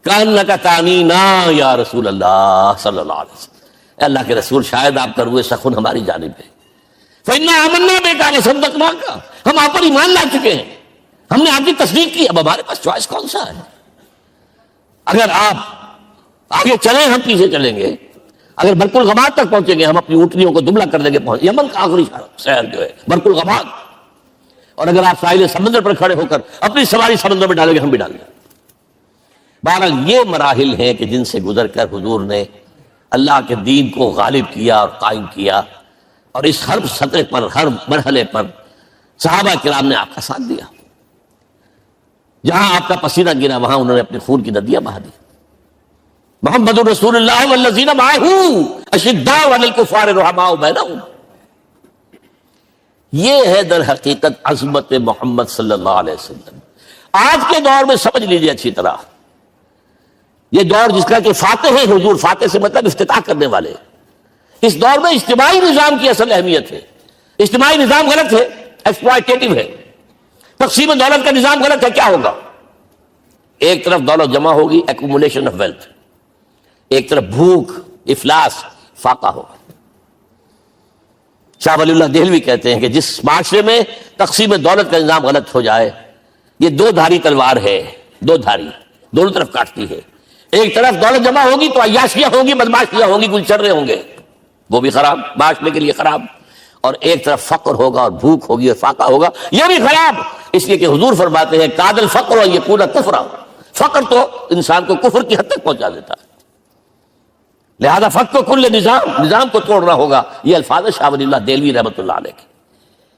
کأنک تعنینا یا رسول اللہ صلی اللہ علیہ وسلم. اللہ کے رسول شاید آپ کا روئے سخن ہماری جانب ہے. فإنا آمنا بک وصدقناک، ہم آپ پر ایمان لا چکے ہیں، ہم نے آپ کی تصدیق کی، اب ہمارے پاس چوائس کون سا ہے؟ اگر آپ آگے چلیں ہم پیچھے چلیں گے، اگر برق الغماد تک پہنچیں گے ہم اپنی اونٹنیوں کو دملا کر دیں گے، یمن کا آخری شہر جو ہے برق الغماد. اور اگر آپ ساحل سمندر پر کھڑے ہو کر اپنی سواری سمندر میں ڈالیں گے ہم بھی ڈال دیں. بہرحال یہ مراحل ہیں کہ جن سے گزر کر حضور نے اللہ کے دین کو غالب کیا اور قائم کیا، اور اس ہر سطح پر، ہر مرحلے پر صحابہ کرام نے آپ کا ساتھ دیا. جہاں آپ کا پسینہ گرا وہاں انہوں نے اپنے خون کی ندیاں بہا دی. محمد رسول اللہ والذین معہ اشداء علی الکفار رحماء بینہم. یہ ہے در حقیقت عظمت محمد صلی اللہ علیہ وسلم. آج کے دور میں سمجھ لیجیے اچھی طرح، یہ دور جس کا کہ فاتح ہے حضور، فاتح سے مطلب افتتاح کرنے والے. اس دور میں اجتماعی نظام کی اصل اہمیت ہے. اجتماعی نظام غلط ہے، ایکسپلائٹیٹو ہے. تقسیم دولت کا نظام غلط ہے. کیا ہوگا؟ ایک طرف دولت جمع ہوگی، ایکومولیشن آف ویلتھ، ایک طرف بھوک، افلاس، فاقہ ہوگا. شاہ ولی اللہ دہلوی کہتے ہیں کہ جس معاشرے میں تقسیم دولت کا نظام غلط ہو جائے، یہ دو دھاری تلوار ہے، دو دھاری دونوں طرف کاٹتی ہے. ایک طرف دولت جمع ہوگی تو عیاشیاں ہوں گی، بدماشیاں ہوں گی، گلچرے ہوں گے، وہ بھی خراب، معاشرے کے لیے خراب. اور ایک طرف فقر ہوگا اور بھوک ہوگی اور فاقہ ہوگا، یہ بھی خراب. اس لیے کہ حضور فرماتے ہیں کاد الفقر و یکون کفرا، فقر تو انسان کو کفر کی حد تک پہنچا دیتا ہے. لہذا فقر کل نظام کو توڑنا ہوگا. یہ الفاظ شاہ ولی اللہ دہلوی رحمۃ اللہ علیہ کے،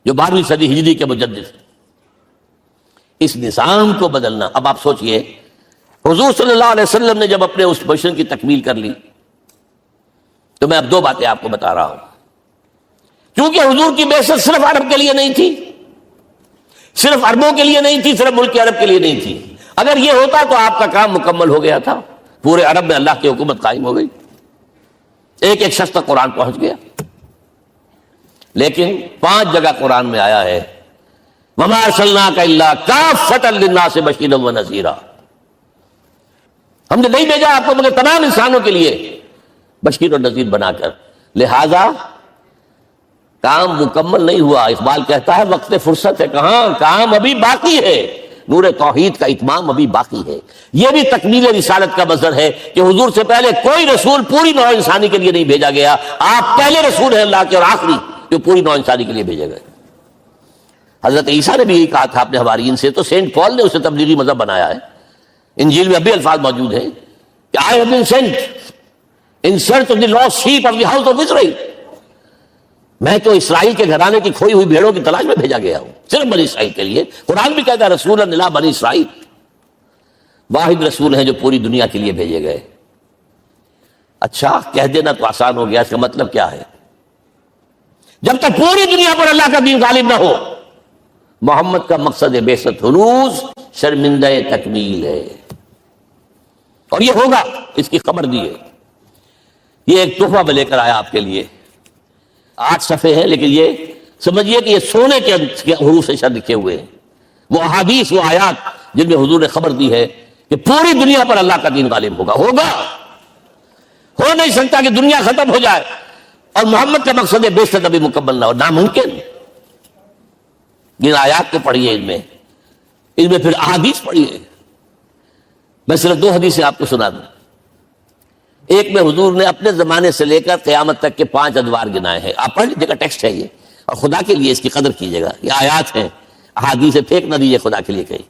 جو 12ویں صدی ہجری کے مجدد ہیں. اس نظام کو بدلنا. اب آپ سوچئے حضور صلی اللہ علیہ وسلم نے جب اپنے اس مشن کی تکمیل کر لی، تو میں اب دو باتیں آپ کو بتا رہا ہوں. کیونکہ حضور کی بعثت صرف عرب کے لیے نہیں تھی، صرف عربوں کے لیے نہیں تھی، صرف ملک عرب کے لیے نہیں تھی. اگر یہ ہوتا تو آپ کا کام مکمل ہو گیا تھا، پورے عرب میں اللہ کی حکومت قائم ہو گئی، ایک ایک شخص تک قرآن پہنچ گیا. لیکن 5 جگہ قرآن میں آیا ہے وما ارسلناک الا کافۃ للناس بشیرا ونذیرا. ہم نے نہیں بھیجا آپ کو مگر تمام انسانوں کے لیے بشیر اور نذیر بنا کر. لہذا کام مکمل نہیں ہوا. اقبال کہتا ہے وقت فرصت ہے کہاں، کام ابھی باقی ہے، نور توحید کا اتمام ابھی باقی ہے. یہ بھی تکمیل رسالت کا مظہر ہے کہ حضور سے پہلے کوئی رسول پوری نوع انسانی کے لیے نہیں بھیجا گیا. آپ پہلے رسول ہیں اللہ کے اور آخری جو پوری نوع انسانی کے لیے بھیجے گئے. حضرت عیسیٰ نے بھی یہی کہا تھا اپنے حواریین سے، تو سینٹ پال نے اسے تبلیغی مذہب بنایا ہے. انجیل میں ابھی الفاظ موجود ہیں کہ I have been sent in search of the lost sheep of the house of Israel. میں تو اسرائیل کے گھرانے کی کھوئی ہوئی بھیڑوں کی تلاش میں بھیجا گیا ہوں، صرف بنی اسرائیل کے لیے. قرآن بھی کہتا ہے رسول الی بنی اسرائیل، واحد رسول ہیں جو پوری دنیا کے لیے بھیجے گئے. اچھا کہہ دینا تو آسان ہو گیا، اس کا مطلب کیا ہے؟ جب تک پوری دنیا پر اللہ کا دین غالب نہ ہو، محمد کا مقصد بعثت ہنوز شرمندہ تکمیل ہے. اور یہ ہوگا، اس کی خبر دی ہے. یہ ایک تحفہ میں لے کر آیا آپ کے لیے. 8 صفحے ہیں، لیکن یہ سمجھیے کہ یہ سونے کے حروف سے شد لکھے ہوئے ہیں. وہ احادیث، وہ آیات جن میں حضور نے خبر دی ہے کہ پوری دنیا پر اللہ کا دین غالب ہوگا. ہو نہیں سکتا کہ دنیا ختم ہو جائے اور محمد کا مقصد بعثت ابھی مکمل نہ ہو، ناممکن. ان آیات کو پڑھیے، ان میں پھر احادیث پڑھیے. میں صرف 2 حدیثیں آپ کو سنا دوں. ایک میں حضور نے اپنے زمانے سے لے کر قیامت تک کے 5 ادوار گنائے ہیں. آپ پڑھ لیجیے گا، ٹیکسٹ ہے یہ، اور خدا کے لیے اس کی قدر کیجیے گا. یہ آیات ہیں، احادیث پھینک نہ دیجیے خدا کے لیے کہیں.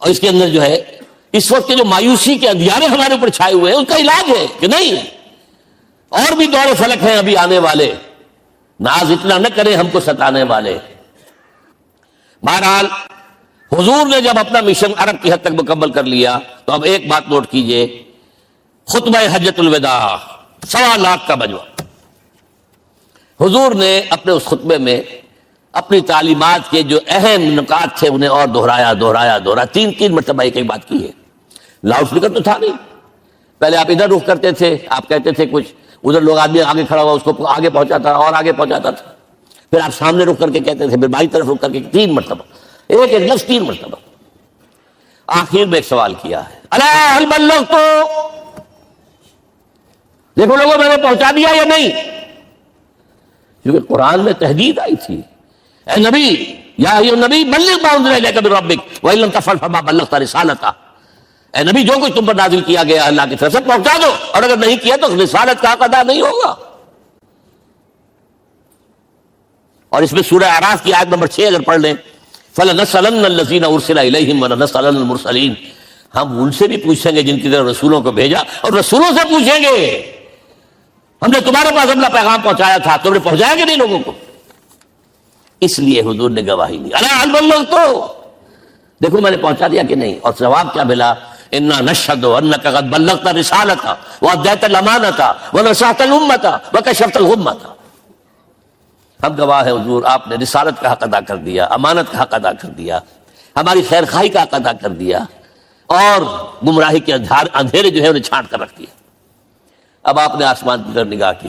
اور اس کے اندر جو ہے اس وقت کے جو مایوسی کے اندھیارے ہمارے اوپر چھائے ہوئے ہیں، اس کا علاج ہے کہ نہیں اور بھی دور فلک ہیں ابھی آنے والے، ناز اتنا نہ کریں ہم کو ستانے والے. بہرحال حضور نے جب اپنا مشن عرب کی حد تک مکمل کر لیا تو اب ایک بات نوٹ کیجئے، خطبہ حجۃ الوداع 1.25 لاکھ کا مجمع. حضور نے اپنے اس خطبے میں اپنی تعلیمات کے جو اہم نکات تھے انہیں اور دہرایا. 3 مرتبہ ایک بات کی ہے. لاؤڈ اسپیکر تو تھا نہیں. پہلے آپ ادھر رخ کرتے تھے، آپ کہتے تھے کچھ، ادھر لوگ آدمی آگے کھڑا ہوا اس کو آگے پہنچاتا اور آگے پہنچاتا تھا. پھر آپ سامنے رخ کر کے کہتے تھے، پھر بائیں طرف رخ کر کے 3 مرتبہ، ایک لفظ 3 مرتبہ. آخر میں ایک سوال کیا ہے، الا هل بلغت؟ دیکھو لوگوں میں نے پہنچا دیا یا نہیں؟ کیونکہ قرآن میں تحدید آئی تھی، اے نبی، یا ایھا النبی بلغ ما انزل الیک من ربک وان لم تفعل فما بلغت رسالتہ. اے نبی جو کچھ تم پر نازل کیا گیا اللہ کی طرف سے پہنچا دو، اور اگر نہیں کیا تو رسالت کا حق ادا نہیں ہوگا. اور اس میں سورہ اعراف کی آیت نمبر 6 اگر پڑھ لیں، فَلَنَسْأَلَنَّ الَّذِينَ أُرْسِلَ إِلَيْهِمْ وَلَنَسْأَلَنَّ الْمُرْسَلِينَ. ہم ان سے بھی پوچھیں گے جن کی طرف رسولوں کو بھیجا، اور رسولوں سے پوچھیں گے ہم نے تمہارے پاس اپنا پیغام پہنچایا تھا، تم نے پہنچایا کہ نہیں لوگوں کو؟ اس لیے حضور نے گواہی دی، الا هل بلغت؟ دیکھو میں نے پہنچا دیا کہ نہیں، اور جواب کیا ملا؟ انا نشهد انك قد بلغت رسالتا واديت الامانتا ونصحت الامتا وكشفت الغمتا. ہم گواہ ہیں حضور، آپ نے رسالت کا حق ادا کر دیا، امانت کا حق ادا کر دیا، ہماری خیر خواہی کا حق ادا کر دیا، اور گمراہی کے اندھیرے جو ہے انہیں چھانٹ کر رکھ دیا. اب آپ نے آسمان کی طرف نگاہ کی،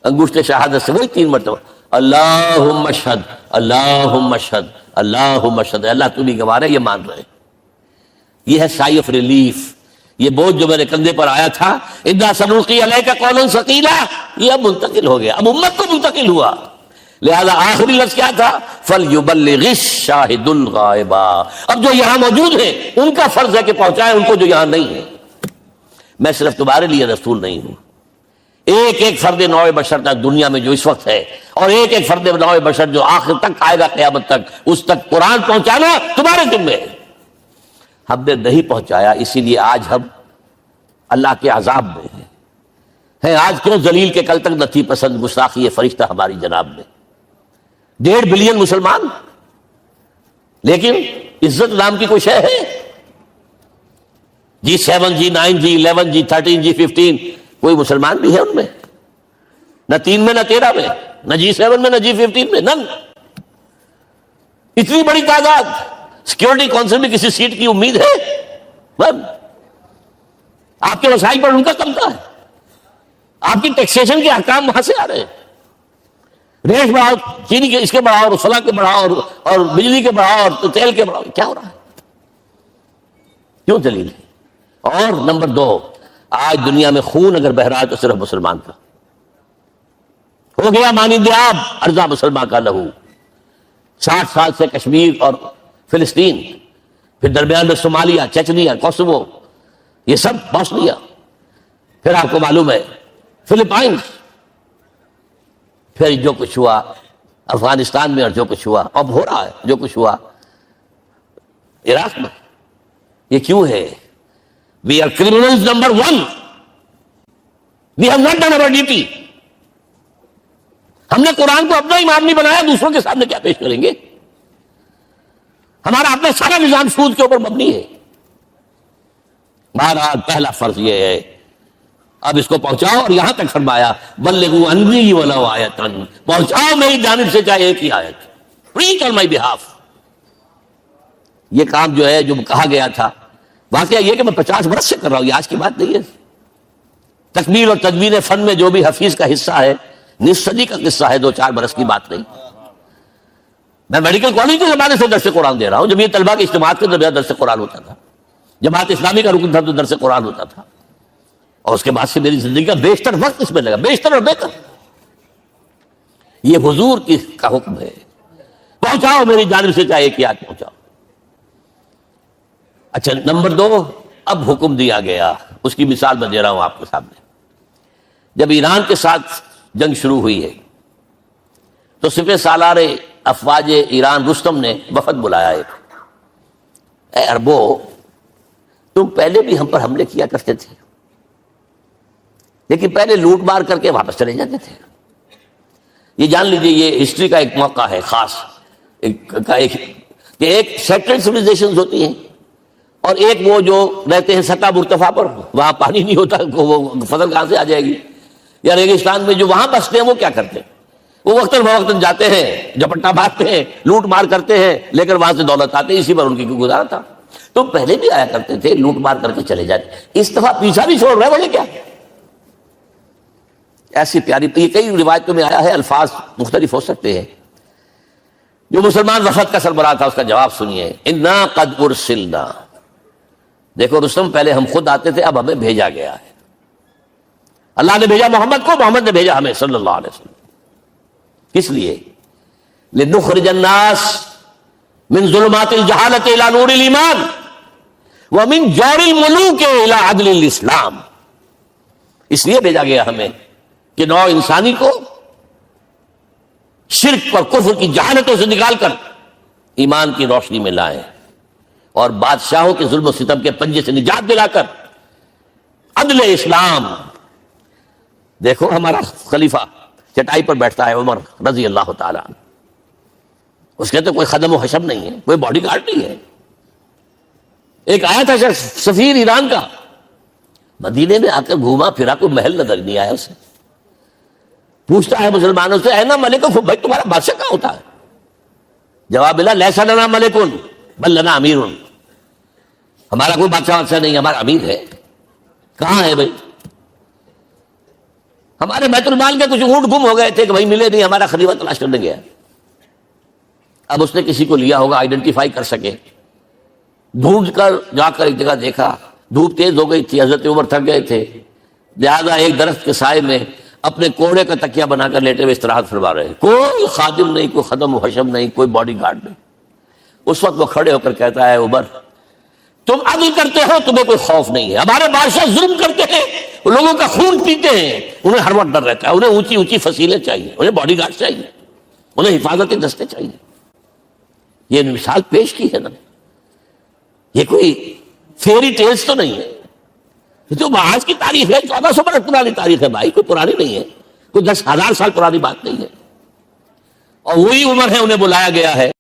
انگشت شہادت سے وہی 3 مرتبہ اللہم اشہد اللہم اشہد اللہم اشہد، اللہ تو بھی گواہ ہے، یہ مان رہے. یہ ہے سائی آف ریلیف. یہ بوجھ جو میرے کندھے پر آیا تھا، انا سنلقی علیک قولا ثقیلا، یہ اب منتقل ہو گیا، اب امت کو منتقل ہوا. لہذا آخری لفظ کیا تھا؟ فَلْيُبَلِّغِ الشَّاهِدُ الْغَائِبَ. اب جو یہاں موجود ہیں ان کا فرض ہے کہ پہنچائیں ان کو جو یہاں نہیں ہے. میں صرف تمہارے لیے رسول نہیں ہوں، ایک ایک فرد نوع بشر تک دنیا میں جو اس وقت ہے، اور ایک ایک فرد نوع بشر جو آخر تک آئے گا قیامت تک، اس تک قرآن پہنچانا تمہارے ذمہ ہے. ہم نے نہیں پہنچایا، اسی لیے آج ہم اللہ کے عذاب میں ہیں. آج کیوں ذلیل کے کل تک نہ تھی پسند گستاخی فرشتہ ہماری جناب میں. 1.5 بلین مسلمان، لیکن عزت نام کی کوئی شے ہے؟ G7 G9 G11 G13 G15 کوئی مسلمان بھی ہے ان میں؟ نہ 3 میں نہ 13 میں، نہ G7 میں نہ G15 میں، نن. اتنی بڑی تعداد، سیکورٹی کونسل میں کسی سیٹ کی امید ہے؟ آپ کے وسائل پر ان کا کمتا ہے، آپ کی ٹیکسیشن کے احکام وہاں سے آ رہے ہیں. ریٹ بڑھاؤ، چینی کے اس کے بڑھاؤ، اور فلاں کے بڑھاؤ، اور بجلی کے بڑھاؤ، اور تیل کے بڑھاؤ. کیا ہو رہا ہے؟ کیوں دلیل ہے؟ اور نمبر 2، آج دنیا میں خون اگر بہ رہا ہے تو صرف مسلمان کا ہو گیا. مانند آب ارضا مسلمان کا لہو. 60 سال سے کشمیر اور فلسطین، پھر درمیان میں صومالیہ، چچنیا، کوسوو، یہ سب بوسنیا، پھر آپ کو معلوم ہے فلپائنز، پھر جو کچھ ہوا افغانستان میں، اور جو کچھ ہوا اب ہو رہا ہے، جو کچھ ہوا عراق میں. یہ کیوں ہے؟ We are criminals number 1. We have not done our duty. ہم نے قرآن کو اپنا امام نہیں بنایا، دوسروں کے سامنے کیا پیش کریں گے؟ ہمارا اپنا سارا نظام سود کے اوپر مبنی ہے. بہرحال پہلا فرض یہ ہے، اب اس کو پہنچاؤ، اور یہاں تک فرمایا بلغوا عنی ولو آیۃ، پہنچاؤ میری جانب سے چاہے ایک ہی آیت. پریچ آن مائی بہاف. یہ کام جو ہے جو کہا گیا تھا، واقعہ یہ کہ میں 50 برس سے کر رہا ہوں، یہ آج کی بات نہیں ہے. تکمیل اور تدوین فن میں جو بھی حفیظ کا حصہ ہے، نصف صدی کا قصہ ہے، 2-4 برس کی بات نہیں. میں میڈیکل کالج کے زمانے سے درس قرآن دے رہا ہوں، جب یہ طلبہ کے اجتماعات کے درمیان درس قرآن ہوتا تھا، جماعت اسلامی کا رکن تھا تو درس قرآن ہوتا تھا. اور اس کے بعد سے میری زندگی کا بیشتر وقت اس میں لگا، بیشتر اور بہتر. یہ حضور کا حکم ہے، پہنچاؤ میری جانب سے چاہے کہ آج پہنچاؤ. اچھا نمبر 2، اب حکم دیا گیا، اس کی مثال میں دے رہا ہوں آپ کے سامنے. جب ایران کے ساتھ جنگ شروع ہوئی ہے تو سپہ سالار افواج ایران رستم نے وفد بلایا ایک. اے عربو، تم پہلے بھی ہم پر حملے کیا کرتے تھے، لیکن پہلے لوٹ مار کر کے واپس چلے جاتے تھے. یہ جان لیجیے، یہ ہسٹری کا ایک موقع ہے خاص، کہ ایک سیٹلڈ سویلائزیشنز ہوتی ہیں، اور ایک وہ جو رہتے ہیں سطح مرتفع پر، وہاں پانی نہیں ہوتا، وہ فصل کہاں سے آ جائے گی. یا ریگستان میں جو وہاں بستے ہیں وہ کیا کرتے ہیں؟ وہ وقتاً فوقتاً جاتے ہیں، جپٹا مارتے ہیں، لوٹ مار کرتے ہیں، لے کر وہاں سے دولت آتے ہیں. اسی پر ان کی گزارا تھا. تو پہلے بھی آیا کرتے تھے، لوٹ مار کر کے چلے جاتے. اس دفعہ پیچھا بھی چھوڑ رہے بولے کیا؟ ایسی پیاری، یہ کئی روایتوں میں آیا ہے، الفاظ مختلف ہو سکتے ہیں. جو مسلمان وفد کا سربراہ تھا اس کا جواب سنیے. انا قد ارسلنا، دیکھو رستم، پہلے ہم خود آتے تھے، اب ہمیں بھیجا گیا ہے. اللہ نے بھیجا محمد کو، محمد نے بھیجا ہمیں صلی اللہ علیہ وسلم. کس لیے؟ لنخرج الناس من ظلمات الجہالت الى نور الایمان ومن جور الملوک الى عدل الاسلام. اس لیے بھیجا گیا ہمیں کہ نوع انسانی کو شرک اور کفر کی جہالتوں سے نکال کر ایمان کی روشنی میں لائیں، اور بادشاہوں کے ظلم و ستم کے پنجے سے نجات دلا کر عدل اسلام. دیکھو ہمارا خلیفہ چٹائی پر بیٹھتا ہے، عمر رضی اللہ تعالیٰ عنہ، اس کے تو کوئی خدم و حشم نہیں ہے، کوئی باڈی گارڈ نہیں ہے. ایک آیا تھا شخص سفیر ایران کا، مدینے میں آ کر گھوما پھرا، کوئی محل نظر نہیں آیا اسے. پوچھتا ہے مسلمانوں سے اے نا ملکن، بھائی تمہارا بادشاہ کہاں ہوتا ہے؟ جواب ملا لیسا لنا ملکن بل لنا امیر، ہمارا کوئی بادشاہ نہیں، ہمارا امیر ہے. کہاں ہے بھائی؟ ہمارے بیت المال کے کچھ اونٹ گم ہو گئے تھے کہ بھائی ملے نہیں، ہمارا خلیفہ تلاش کرنے گیا. اب اس نے کسی کو لیا ہوگا، آئیڈینٹیفائی کر سکے، ڈھونڈ کر جا کر ایک جگہ دیکھا، دھوپ تیز ہو گئی تھی، حضرت عمر تھک گئے تھے، لہٰذا ایک درخت کے سائے میں اپنے کوڑے کا تکیہ بنا کر لیٹے ہوئے استراحت فرما رہے ہیں. کوئی خادم نہیں، کوئی خدم و حشم نہیں، کوئی باڈی گارڈ نہیں. اس وقت وہ کھڑے ہو کر کہتا ہے عمر تم عدل کرتے ہو، تمہیں کوئی خوف نہیں ہے. ہمارے بادشاہ ظلم کرتے ہیں، لوگوں کا خون پیتے ہیں، انہیں ہر وقت ڈر رہتا ہے، انہیں اونچی اونچی فصیلیں چاہیے، انہیں باڈی گارڈ چاہیے، انہیں حفاظتی دستے چاہیے. یہ مثال پیش کی ہے نا، یہ کوئی فیری ٹیلز تو نہیں ہے، یہ تو آج کی تاریخ ہے، 1400 برس پرانی تاریخ ہے بھائی، کوئی پرانی نہیں ہے، کوئی 10,000 سال پرانی بات نہیں ہے. اور وہی عمر ہے، انہیں بلایا گیا ہے